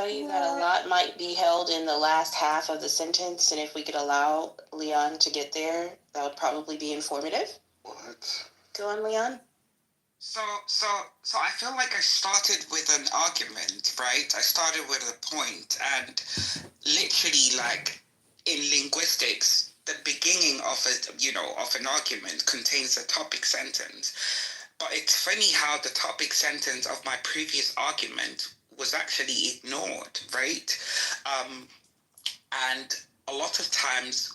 you that a lot might be held in the last half of the sentence, and if we could allow Leon to get there, that would probably be informative. What? Go on, Leon. So I feel like I started with an argument, right? I started with a point, and literally, like, in linguistics, the beginning of an argument contains a topic sentence. But it's funny how the topic sentence of my previous argument was actually ignored, right? And a lot of times,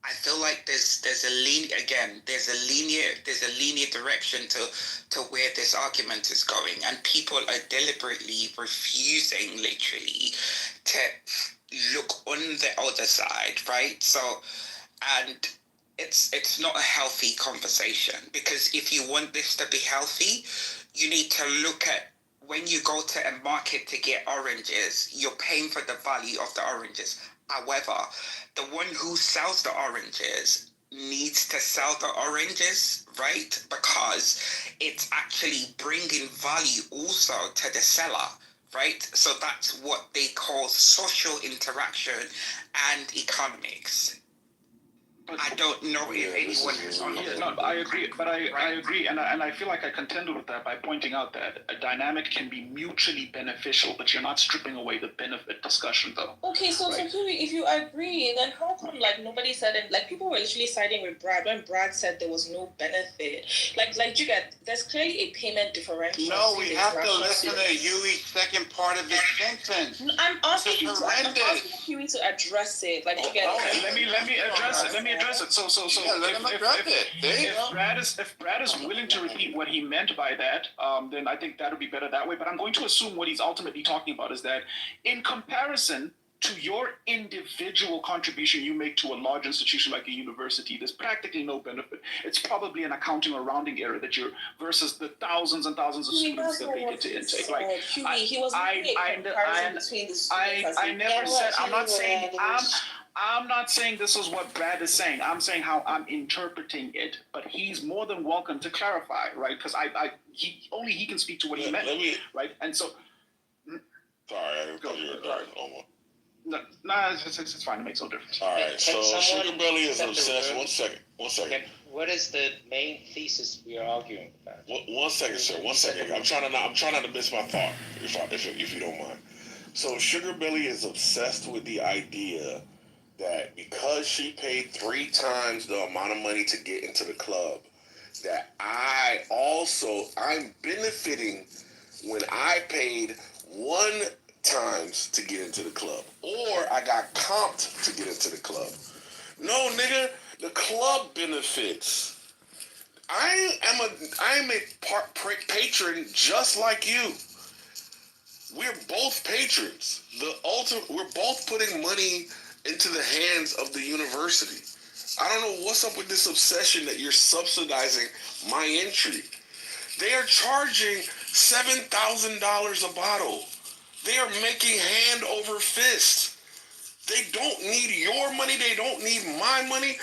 I feel like there's a linear direction to where this argument is going, and people are deliberately refusing, literally, to look on the other side, right? So, and it's not a healthy conversation, because if you want this to be healthy, you need to look at, when you go to a market to get oranges, you're paying for the value of the oranges. However, the one who sells the oranges needs to sell the oranges, right? Because it's actually bringing value also to the seller, right? So that's what they call social interaction and economics. I don't know if anyone has understood. No, I agree, but I agree, and I feel like I contended with that by pointing out that a dynamic can be mutually beneficial, but you're not stripping away the benefit discussion, though. Okay, so Huey, if you agree, then how come nobody said it? Like, people were literally siding with Brad when Brad said there was no benefit. Like you get, there's clearly a payment differential. No, we have to listen to Huey's second part of his sentence. I'm asking Huey to address it. Like, you get. Okay, let me address it. Let me address it. So if Brad is willing to repeat what he meant by that, then I think that would be better that way. But I'm going to assume what he's ultimately talking about is that in comparison to your individual contribution you make to a large institution like a university, there's practically no benefit. It's probably an accounting or rounding error that you're versus the thousands and thousands of students that they get to intake. Like, I never said. I'm not saying this is what Brad is saying. I'm saying how I'm interpreting it. But he's more than welcome to clarify, right? Because he can speak to what he meant, right? And so. Sorry, I thought you were driving almost. No, it's fine. It makes no difference. All right, so Sugar Belly is obsessed. One second. What is the main thesis we are arguing about? One second, sir. 1 second. I'm trying not to miss my thought, if you don't mind. So Sugar Belly is obsessed with the idea that because she paid 3 times the amount of money to get into the club, that I'm benefiting when I paid 1 times to get into the club, or I got comped to get into the club. No, nigga, the club benefits. I am a patron just like you. We're both patrons. We're both putting money into the hands of the university. I don't know what's up with this obsession that you're subsidizing my entry. They are charging $7,000 a bottle. They are making hand over fist. They don't need your money. They don't need my money.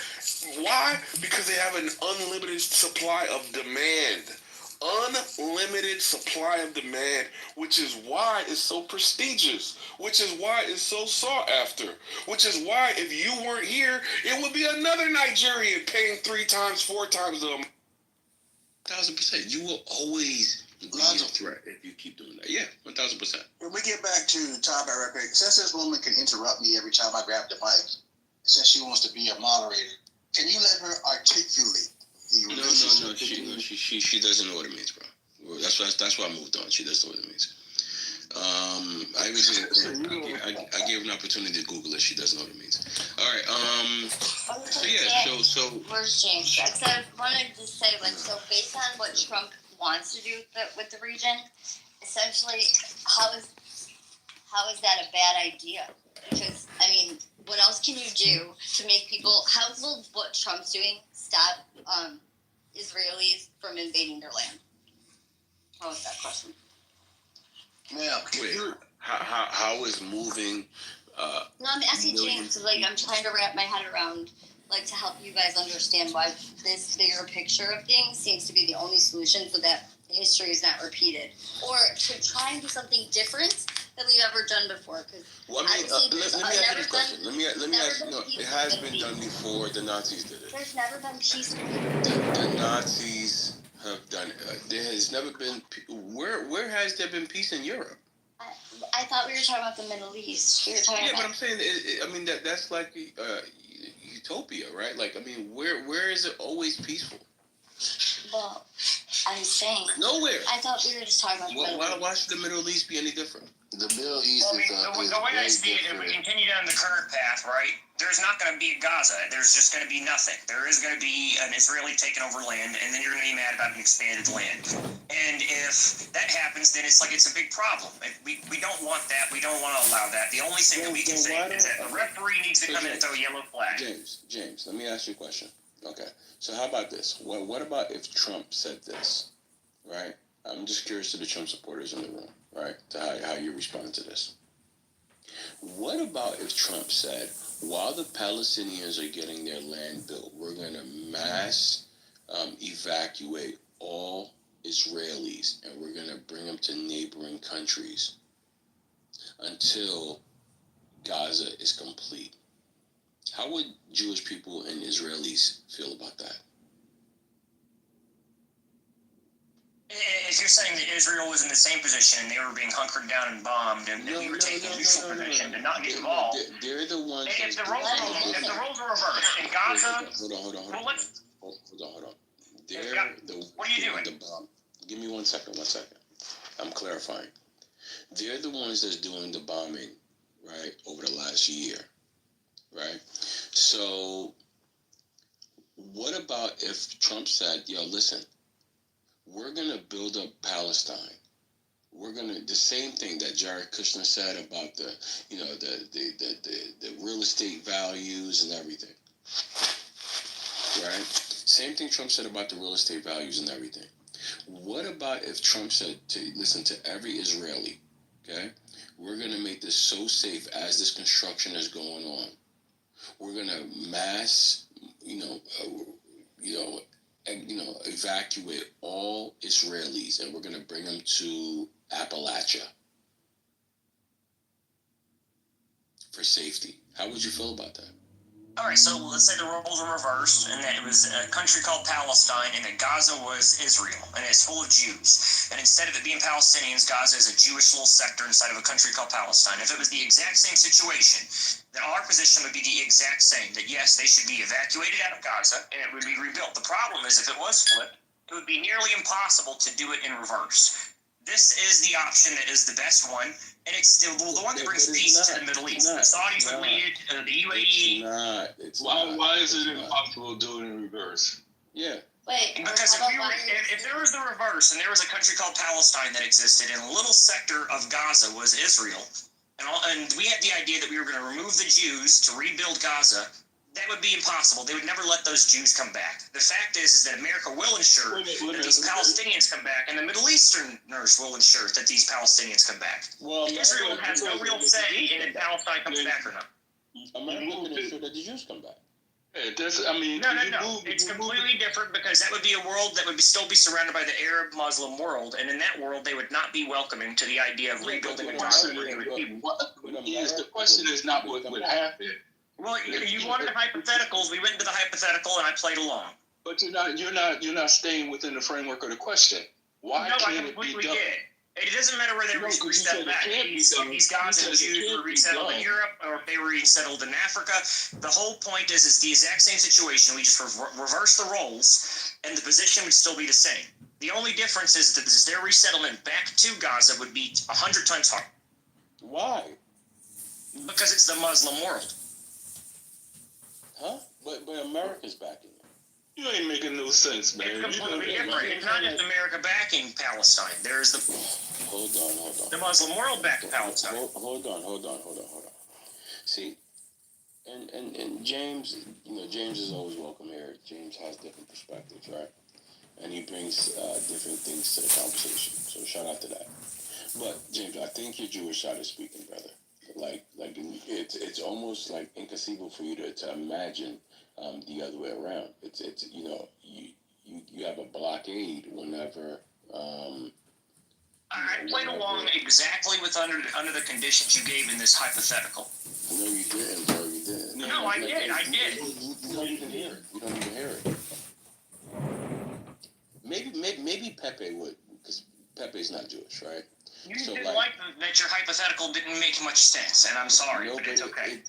Why? Because they have an unlimited supply of demand. unlimited supply and demand, which is why it's so prestigious, which is why it's so sought after, which is why if you weren't here, it would be another Nigerian paying 3 times, 4 times the 1,000%. You will always be a threat if you keep doing that. Yeah, 1,000%. When we get back to the topic real quick, since this woman can interrupt me every time I grab the mic, since she wants to be a moderator, can you let her articulate the relationship? No. She doesn't know what it means, bro. Well, that's why I moved on. She doesn't know what it means. I gave her an opportunity to Google it. She doesn't know what it means. All right. So where's James? I wanted to say, like, so based on what Trump wants to do with the region, essentially, how is that a bad idea? Because I mean, what else can you do to make people? How will what Trump's doing stop Israelis from invading their land? How was that question? Now, how is moving? No, I'm asking James. So, like, I'm trying to wrap my head around, like, to help you guys understand why this bigger picture of things seems to be the only solution, so that history is not repeated, or to try and do something different that we've ever done before. Because well, I mean, let me ask you this question. Let me ask you. No, it has been done before. The Nazis did it. There's never been peace. The Nazis have done it. There has never been. Where has there been peace in Europe? I thought we were talking about the Middle East. We were talking about. But I'm saying, I mean, that's like utopia, right? Like, I mean, where is it always peaceful? Well, I'm saying nowhere. I thought we were just talking about. Why should the Middle East be any different? The Middle East the way I see it, if we continue down the current path, right, there's not going to be a Gaza. There's just going to be nothing. There is going to be an Israeli taking over land, and then you're going to be mad about an expanded land. And if that happens, then it's a big problem. We don't want that. We don't want to allow that. The only thing that we can say is that the referee needs to come in and throw a yellow flag. James, let me ask you a question. Okay, so how about this? What about if Trump said this, right? I'm just curious to the Trump supporters in the room, right? To how you respond to this. What about if Trump said, while the Palestinians are getting their land built, we're going to mass evacuate all Israelis and we're going to bring them to neighboring countries until Gaza is complete? How would Jewish people and Israelis feel about that? If you're saying that Israel was in the same position and they were being hunkered down and bombed, and we were taking a neutral position to not get involved, they're the ones. If the roles are reversed in Gaza, hold on. What are you doing? The bomb. Give me 1 second. I'm clarifying. They're the ones that's doing the bombing, right, over the last year, right? So, what about if Trump said, "Yo, listen, we're going to build up Palestine. We're going to, the same thing that Jared Kushner said about the real estate values and everything, right? Same thing Trump said about the real estate values and everything. What about if Trump said to every Israeli, okay, we're going to make this so safe as this construction is going on. We're going to mass, evacuate all Israelis, and we're going to bring them to Appalachia for safety." How would you feel about that? All right, so let's say the roles are reversed, and that it was a country called Palestine, and that Gaza was Israel, and it's full of Jews. And instead of it being Palestinians, Gaza is a Jewish little sector inside of a country called Palestine. If it was the exact same situation, then our position would be the exact same, that yes, they should be evacuated out of Gaza, and it would be rebuilt. The problem is, if it was flipped, it would be nearly impossible to do it in reverse. This is the option that is the best one, and it's the one that brings peace to the Middle East. The Saudis would lead it, the UAE. Why is it impossible to do it in reverse? Yeah. Wait, because if there was the reverse, and there was a country called Palestine that existed, and a little sector of Gaza was Israel, and we had the idea that we were going to remove the Jews to rebuild Gaza, that would be impossible. They would never let those Jews come back. The fact is that America will ensure that these Palestinians come back, and the Middle Easterners will ensure that these Palestinians come back. Well, Israel has no real say in if Palestine comes back or not. America will ensure that the Jews come back. No. It's completely different because that would be a world that would still be surrounded by the Arab Muslim world, and in that world, they would not be welcoming to the idea of rebuilding a Gaza. The question is not what would happen. Well, you wanted hypotheticals. We went into the hypothetical, and I played along. But you're not staying within the framework of the question. Why No, can't I completely it be done? did. It doesn't matter where they were resettled at. These Gaza Jews were resettled in Europe, or if they were resettled in Africa. The whole point is it's the exact same situation. We just reverse the roles, and the position would still be the same. The only difference is that their resettlement back to Gaza would be 100 times harder. Why? Because it's the Muslim world. Huh? But America's backing it. You ain't making no sense, man. It's completely different. It's not just America backing Palestine. There's the Hold on. the Muslim world backing Palestine. Hold on. See, and James, James is always welcome here. James has different perspectives, right? And he brings different things to the conversation. So shout out to that. But James, I think your Jewish side is speaking, brother. Like it's almost like inconceivable for you to imagine the other way around. It's you have a blockade whenever. I played along exactly with under the conditions you gave in this hypothetical. No, you didn't, bro. You didn't. No, I did. You don't even hear it. You don't even hear it. Maybe Pepe would, because Pepe's not Jewish, right? You didn't like that your hypothetical didn't make much sense, and I'm sorry, but it's okay.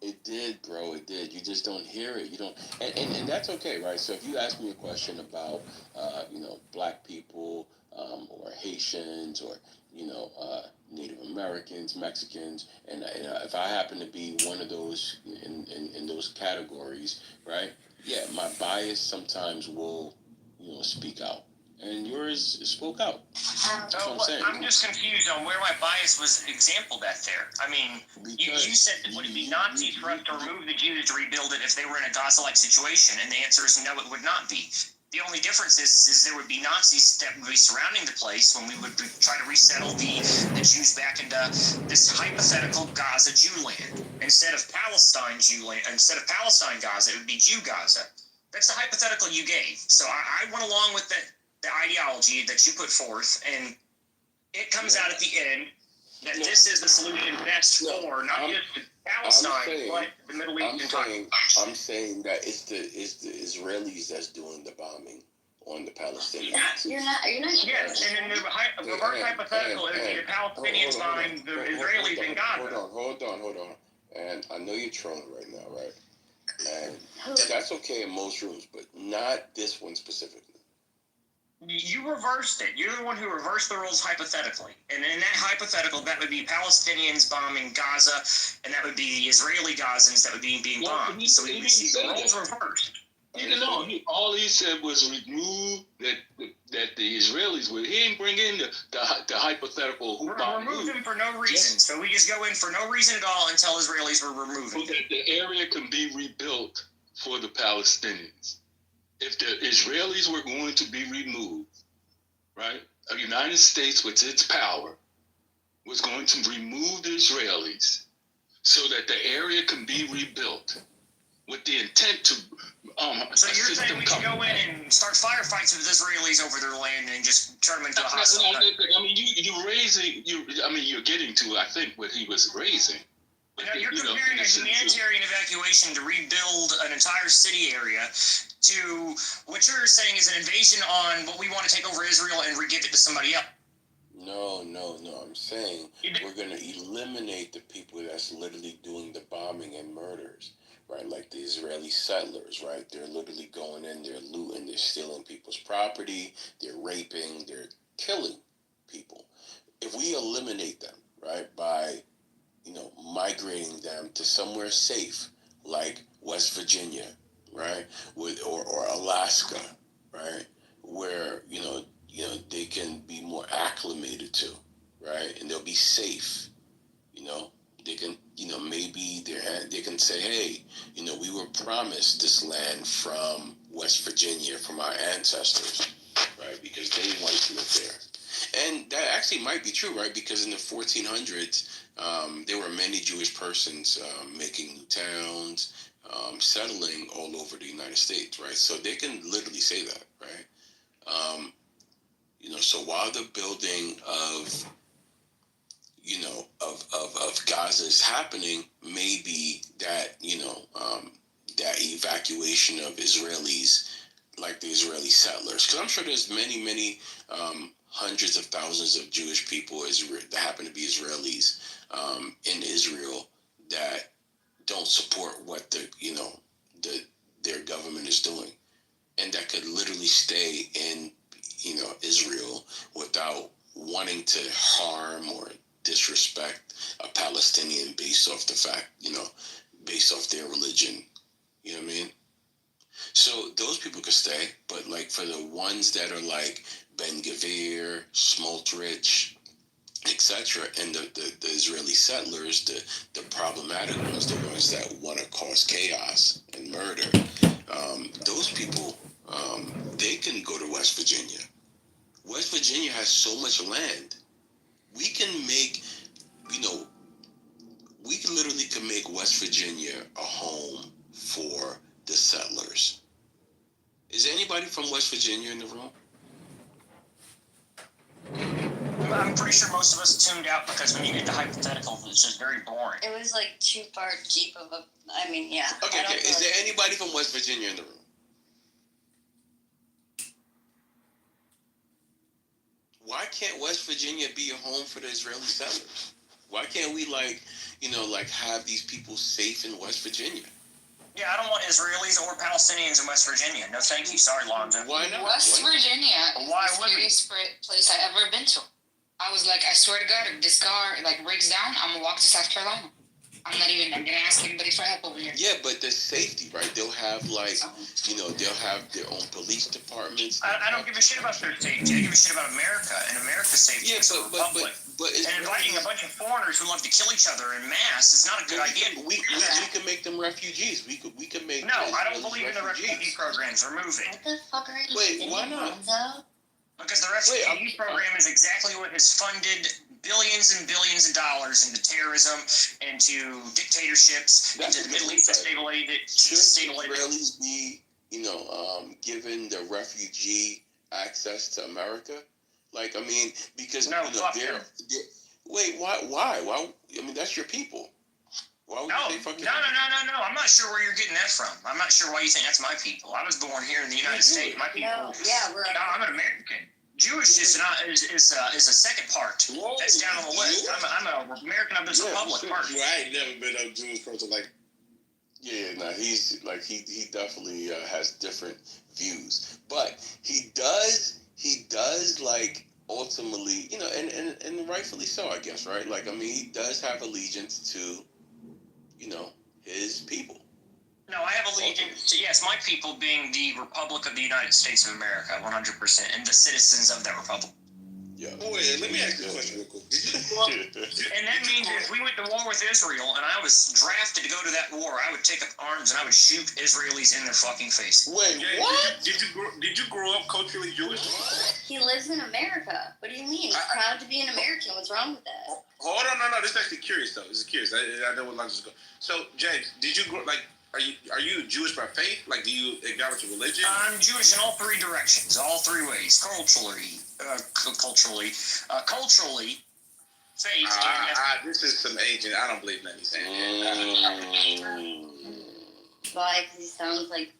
It did, bro. It did. You just don't hear it. You don't, and that's okay, right? So if you ask me a question about, black people, or Haitians, or Native Americans, Mexicans, and if I happen to be one of those in those categories, right? Yeah, my bias sometimes will, speak out. And yours spoke out. I'm just confused on where my bias was exampled at there. I mean, you said that would it be Nazis for us to remove the Jews to rebuild it if they were in a Gaza-like situation? And the answer is no, it would not be. The only difference is there would be Nazis that would be surrounding the place when we would try to resettle the Jews back into this hypothetical Gaza Jew land. Instead of Palestine Gaza, it would be Jew Gaza. That's the hypothetical you gave. So I went along with the ideology that you put forth, and it comes out at the end that this is the solution best for not just Palestine, but the Middle East. I'm saying that it's the Israelis that's doing the bombing on the Palestinians. You're not. Yes, and then the reverse hypothetical is the Palestinians bombing the Israelis in Gaza. Hold on. And I know you're trolling right now, right? And that's okay in most rooms, but not this one specifically. You reversed it. You're the one who reversed the rules hypothetically. And in that hypothetical, that would be Palestinians bombing Gaza, and that would be the Israeli Gazans that would be being bombed. So we would see the roles reversed. All he said was remove that the Israelis would. He didn't bring in the hypothetical who bombed. Remove them for no reason. So we just go in for no reason at all until Israelis were removed. So that the area can be rebuilt for the Palestinians. If the Israelis were going to be removed, right, the United States, with its power, was going to remove the Israelis so that the area can be rebuilt with the intent to so you're saying we should go in and start firefights with Israelis over their land and just turn them into a hostile? I mean, you're getting to, I think, what he was raising. You're comparing a humanitarian evacuation to rebuild an entire city area to what you're saying is an invasion on what we want to take over Israel and re-give it to somebody else. No. I'm saying we're going to eliminate the people that's literally doing the bombing and murders, right? Like the Israeli settlers, right? They're literally going in, they're looting, they're stealing people's property, they're raping, they're killing people. If we eliminate them, right, by migrating them to somewhere safe, like West Virginia, right, or Alaska, right, where they can be more acclimated to, right, and they'll be safe. They can, maybe they can say, hey, we were promised this land from West Virginia from our ancestors, right, because they wanted to live there. And that actually might be true, right? Because in the 1400s, there were many Jewish persons making new towns, settling all over the United States, right? So they can literally say that, right? So while the building of Gaza is happening, maybe that, that evacuation of Israelis, like the Israeli settlers, because I'm sure there's many hundreds of thousands of Jewish people that happen to be Israelis in Israel that don't support what their government is doing, and that could literally stay in Israel without wanting to harm or disrespect a Palestinian based off the fact, based off their religion. You know what I mean? So those people could stay, but like for the ones that are like Ben Gvir, Smotrich, etc., and the Israeli settlers, the problematic ones, the ones that want to cause chaos and murder, those people, they can go to West Virginia. West Virginia has so much land. We can make, we can literally make West Virginia a home for the settlers. Is there anybody from West Virginia in the room? I'm pretty sure most of us tuned out because when you get to hypotheticals, it's just very boring. It was like too far deep of a. I mean, yeah. Okay. Is there anybody from West Virginia in the room? Why can't West Virginia be a home for the Israeli settlers? Why can't we have these people safe in West Virginia? Yeah, I don't want Israelis or Palestinians in West Virginia. No, thank you. Sorry, Lonzo. Why not? West Virginia is Why the would we? scariest place I ever been to. I was like, I swear to God, if this car breaks down, I'm gonna walk to South Carolina. I'm gonna ask anybody for help over here. Yeah, but the safety, right? They'll have they'll have their own police departments. I don't give a shit about their safety. I give a shit about America and America's safety as a republic. But and inviting a bunch of foreigners who love to kill each other in mass is not a good idea. We can make them refugees. We could make. No, I don't believe in the refugee programs. Remove it. What the fuck are you Wait, why not? Lonzo? Because the refugee program is exactly what has funded billions and billions of dollars into terrorism, into dictatorships, into the Middle East stability. Should Israelis be, given the refugee access to America? Because wait, why? I mean, that's your people. Why would you say fucking? No. I'm not sure where you're getting that from. I'm not sure why you think that's my people. I was born here in the United States. My people. No, yeah, I'm an American. Jewish is a second part. Whoa, that's down on the list. I'm an American of this republic part. I ain't never been a Jewish person he's he definitely has different views, but he does ultimately, and rightfully so, I guess, right? He does have allegiance to, his people. No, I have allegiance to, yes, my people being the Republic of the United States of America, 100%, and the citizens of that republic. Yeah. Oh, wait, let me ask you a question real quick. And that means if we went to war with Israel and I was drafted to go to that war, I would take up arms and I would shoot Israelis in their fucking face. Wait, what? Did you grow up culturally Jewish? He lives in America. What do you mean? He's proud to be an American. What's wrong with that? Hold on, no. This is actually curious, though. This is curious. I know what Lonzo's going. So, James, did you grow, are you Jewish by faith? Do you acknowledge a religion? I'm Jewish in all three directions, all three ways. Culturally, faith. This is some agent. I don't believe nothing he's saying. Why? Because he sounds like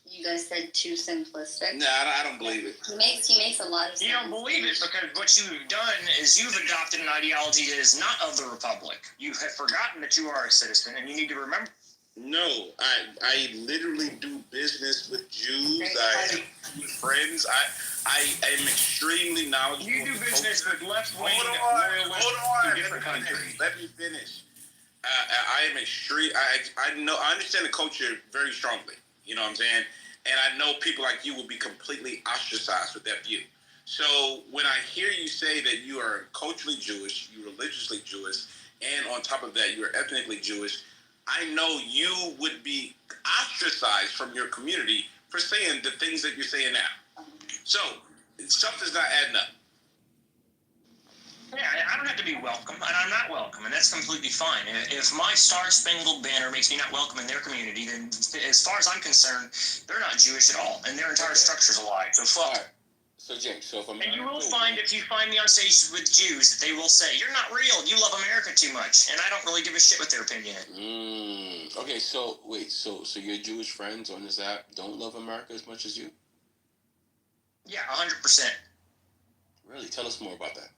you guys said too simplistic. No, I don't believe it. He makes a lot of sense. You don't believe it because what you've done is you've adopted an ideology that is not of the republic. You have forgotten that you are a citizen, and you need to remember. No, I literally do business with Jews. I have Jewish friends. I am extremely knowledgeable. You do business with left-wing loyalists to different countries. Let me finish. I am extreme. I understand the culture very strongly. You know what I'm saying? And I know people like you will be completely ostracized with that view. So when I hear you say that you are culturally Jewish, you're religiously Jewish, and on top of that, you're ethnically Jewish, I know you would be ostracized from your community for saying the things that you're saying now. So, something's not adding up. Yeah, I don't have to be welcome, and I'm not welcome, and that's completely fine. If my Star-Spangled Banner makes me not welcome in their community, then as far as I'm concerned, they're not Jewish at all, and their entire structure's a lie. So fuck. So James, so if I'm And you will find, if you find me on stage with Jews, that they will say, "You're not real. You love America too much," and I don't really give a shit what their opinion is. Okay, so wait, so your Jewish friends on this app don't love America as much as you? Yeah, 100%. Really? Tell us more about that.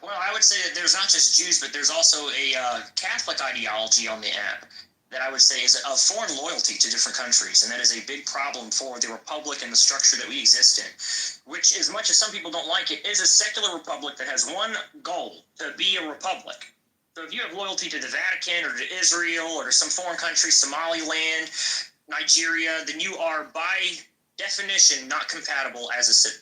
Well, I would say that there's not just Jews, but there's also a Catholic ideology on the app that I would say is a foreign loyalty to different countries, and that is a big problem for the republic and the structure that we exist in, which, as much as some people don't like it, is a secular republic that has one goal, to be a republic. So if you have loyalty to the Vatican or to Israel or to some foreign country, Somaliland, Nigeria, then you are, by definition, not compatible as a citizen.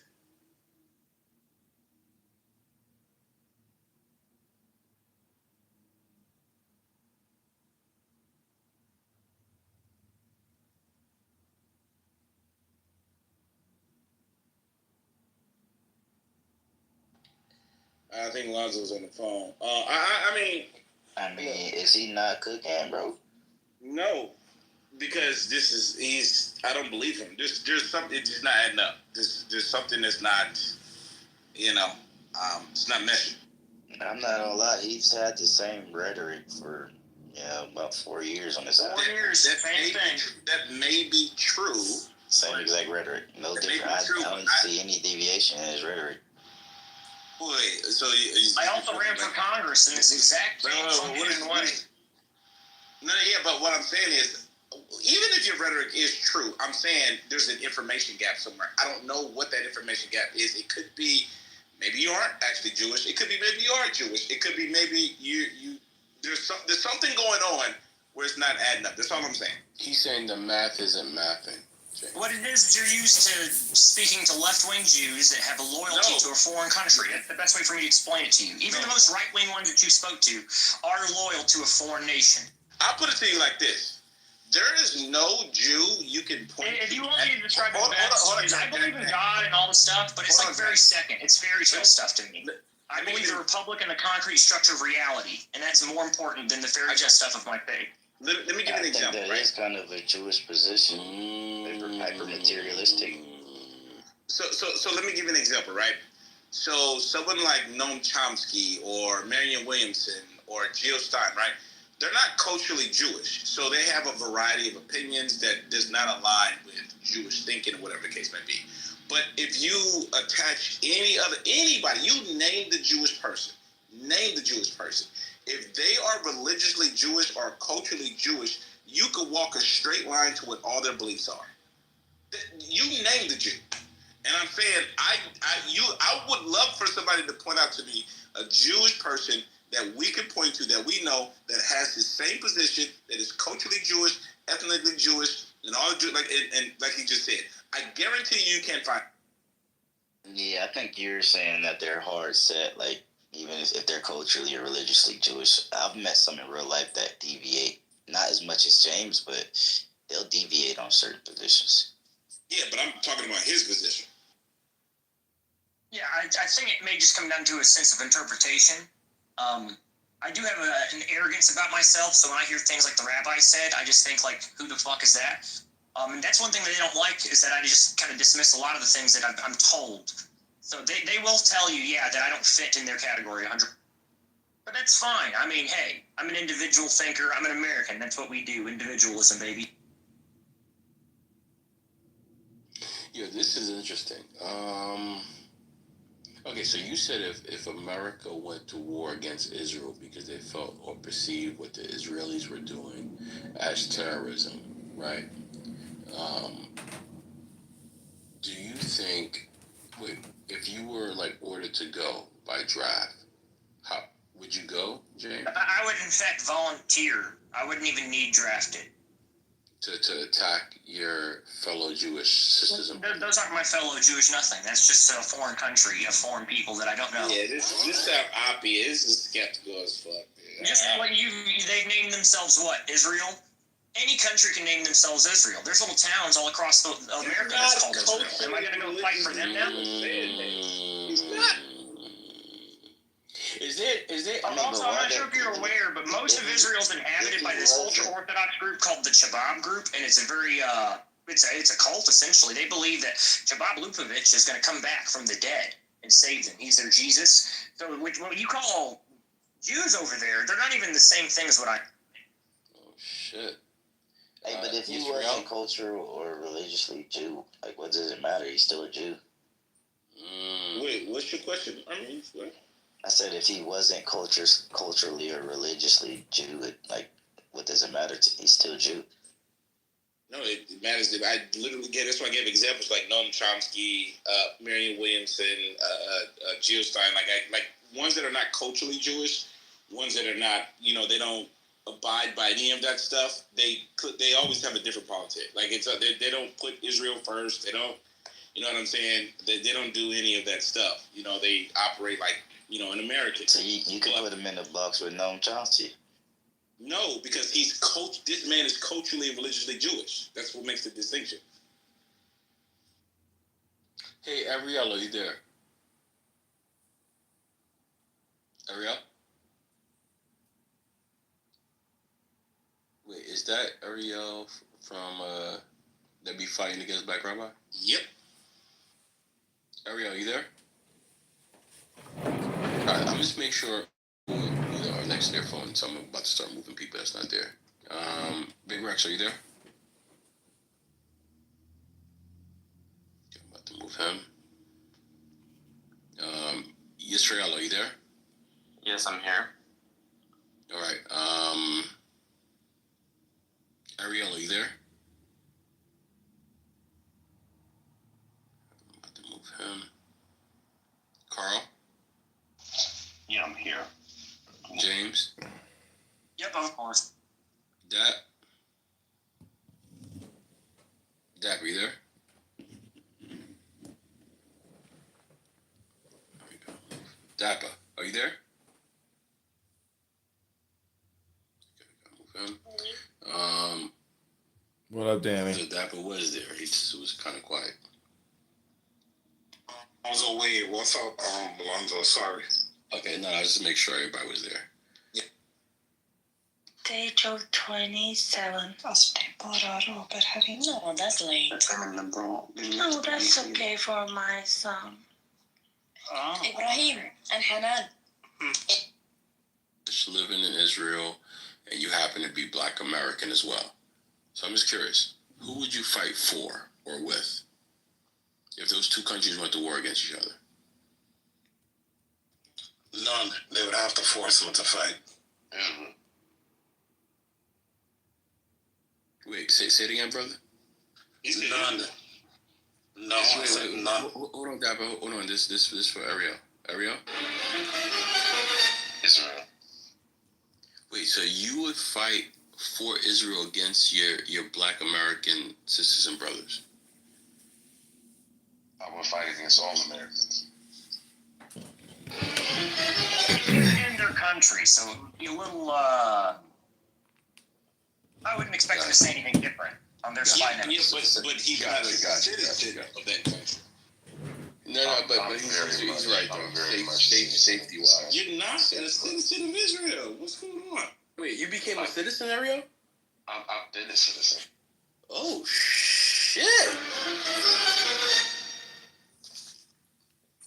I think Lonzo's on the phone. I mean, is he not cooking, bro? No, because I don't believe him. There's something, it's just not adding up. There's something that's not, it's not meshing. I'm not gonna lie, he's had the same rhetoric for about 4 years on this app. 4 years, same thing. That may be true. Same exact rhetoric. No different. I don't see any deviation in his rhetoric. Wait, so I also ran for Congress in this exact same way. No, yeah, but what I'm saying is, even if your rhetoric is true, I'm saying there's an information gap somewhere. I don't know what that information gap is. It could be maybe you aren't actually Jewish. It could be maybe you are Jewish. It could be maybe you there's something going on where it's not adding up. That's all I'm saying. He's saying the math isn't mathing. What it is you're used to speaking to left-wing Jews that have a loyalty to a foreign country. That's the best way for me to explain it to you. Even the most right-wing ones that you spoke to are loyal to a foreign nation. I'll put it to you like this. There is no Jew you can point to. If you want me to describe it best, I believe in God and all this stuff, but it's like very second. It's fairy tale stuff to me. I believe the Republic and the concrete structure of reality, and that's more important than the fairy tale stuff of my faith. Let me give you an example, that is kind of a Jewish position. Hyper materialistic. So let me give you an example, right? So someone like Noam Chomsky or Marianne Williamson or Jill Stein, right? They're not culturally Jewish, so they have a variety of opinions that does not align with Jewish thinking or whatever the case may be. But if you attach anybody, you name the Jewish person, if they are religiously Jewish or culturally Jewish, you could walk a straight line to what all their beliefs are. You name the Jew. And I'm saying, I would love for somebody to point out to me a Jewish person that we can point to, that we know, that has the same position, that is culturally Jewish, ethnically Jewish, and all and like he just said. I guarantee you can't find. Yeah, I think you're saying that they're hard set, like, even if they're culturally or religiously Jewish. I've met some in real life that deviate, not as much as James, but they'll deviate on certain positions. Yeah, but I'm talking about his position. Yeah, I think it may just come down to a sense of interpretation. I do have an arrogance about myself, so when I hear things like the rabbi said, I just think, like, who the fuck is that? And that's one thing that they don't like, is that I just kind of dismiss a lot of the things that I'm told. So they will tell you, yeah, that I don't fit in their category 100%. But that's fine. I mean, hey, I'm an individual thinker. I'm an American. That's what we do. Individualism, baby. Yeah, this is interesting. Okay, so you said if America went to war against Israel because they felt or perceived what the Israelis were doing as terrorism, right? Do you think, if you were like ordered to go by draft, how would you go, James? I would in fact volunteer. I wouldn't even need drafted. To attack your fellow Jewish sisters and Those aren't my fellow Jewish nothing. That's just a foreign country, a foreign people that I don't know. Yeah, this stuff Oppie is skeptical as fuck. Dude. Just like they've named themselves what? Israel? Any country can name themselves Israel. There's little towns all across America that's called Israel. Am I going to go fight for them now? He's not. Is there? Also, I'm not sure if you're aware, but most of Israel's inhabited by this ultra-Orthodox group called the Chabad group, and it's a very it's a cult essentially. They believe that Chabad Lubavitch is going to come back from the dead and save them. He's their Jesus. So what you call Jews over there, they're not even the same thing as what I. Oh shit. Hey, but if he wasn't cultural or religiously Jew, like, what does it matter? He's still a Jew. Wait, what's your question? I mean, what? I said if he wasn't culturally or religiously Jew, like, what does it matter? He's still Jew. No, it matters. That I literally get. That's why I gave examples like Noam Chomsky, Marianne Williamson, Jill Stein. Like ones that are not culturally Jewish, ones that are not. They don't abide by any of that stuff. They always have a different politic. Like they don't put Israel first. They don't. You know what I'm saying? They don't do any of that stuff. They operate like an American. So you can put him in the box with Noam Chomsky. No, because this man is culturally and religiously Jewish. That's what makes the distinction. Hey, Ariel, are you there? Ariel? Wait, is that Ariel from that be fighting against Black Rabbi? Yep. Ariel, you there? Alright, I'll just make sure are next to their phone, so I'm about to start moving people that's not there. Big Rex, are you there? Okay, I'm about to move him. Yisrael, are you there? Yes, I'm here. All right. Ariel, are you there? I'm about to move him. Carl? Yeah, I'm here. James? Yep, of course. Dap, are you there? Dappa, are you there? Okay, move him. What up, Danny? So Dappa was there. He just was kind of quiet. Alonzo Wade, what's up, Alonzo? Sorry. Okay, no, I just make sure everybody was there. Day 27. Fast people are overheading. No, that's late. No, that's okay for my son. Ibrahim and Hanan. Just living in Israel, and you happen to be Black American as well. So I'm just curious, who would you fight for or with if those two countries went to war against each other? None. They would have to force them to fight. Wait, say it again, brother. None. No, I said none. Hold on, Dapper. Hold on. This for Ariel. Ariel? Israel. Wait, so you would fight for Israel against your Black American sisters and brothers? I would fight against all Americans. In their country, so it would be a little, I wouldn't expect them to say anything different on their side. Yeah, but he's not a citizen of that country. No, but he's right, though. Safety wise. You're not a citizen of Israel. What's going on? Wait, you became a citizen, Ariel? I've been a citizen. Oh, shit.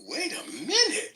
Wait a minute.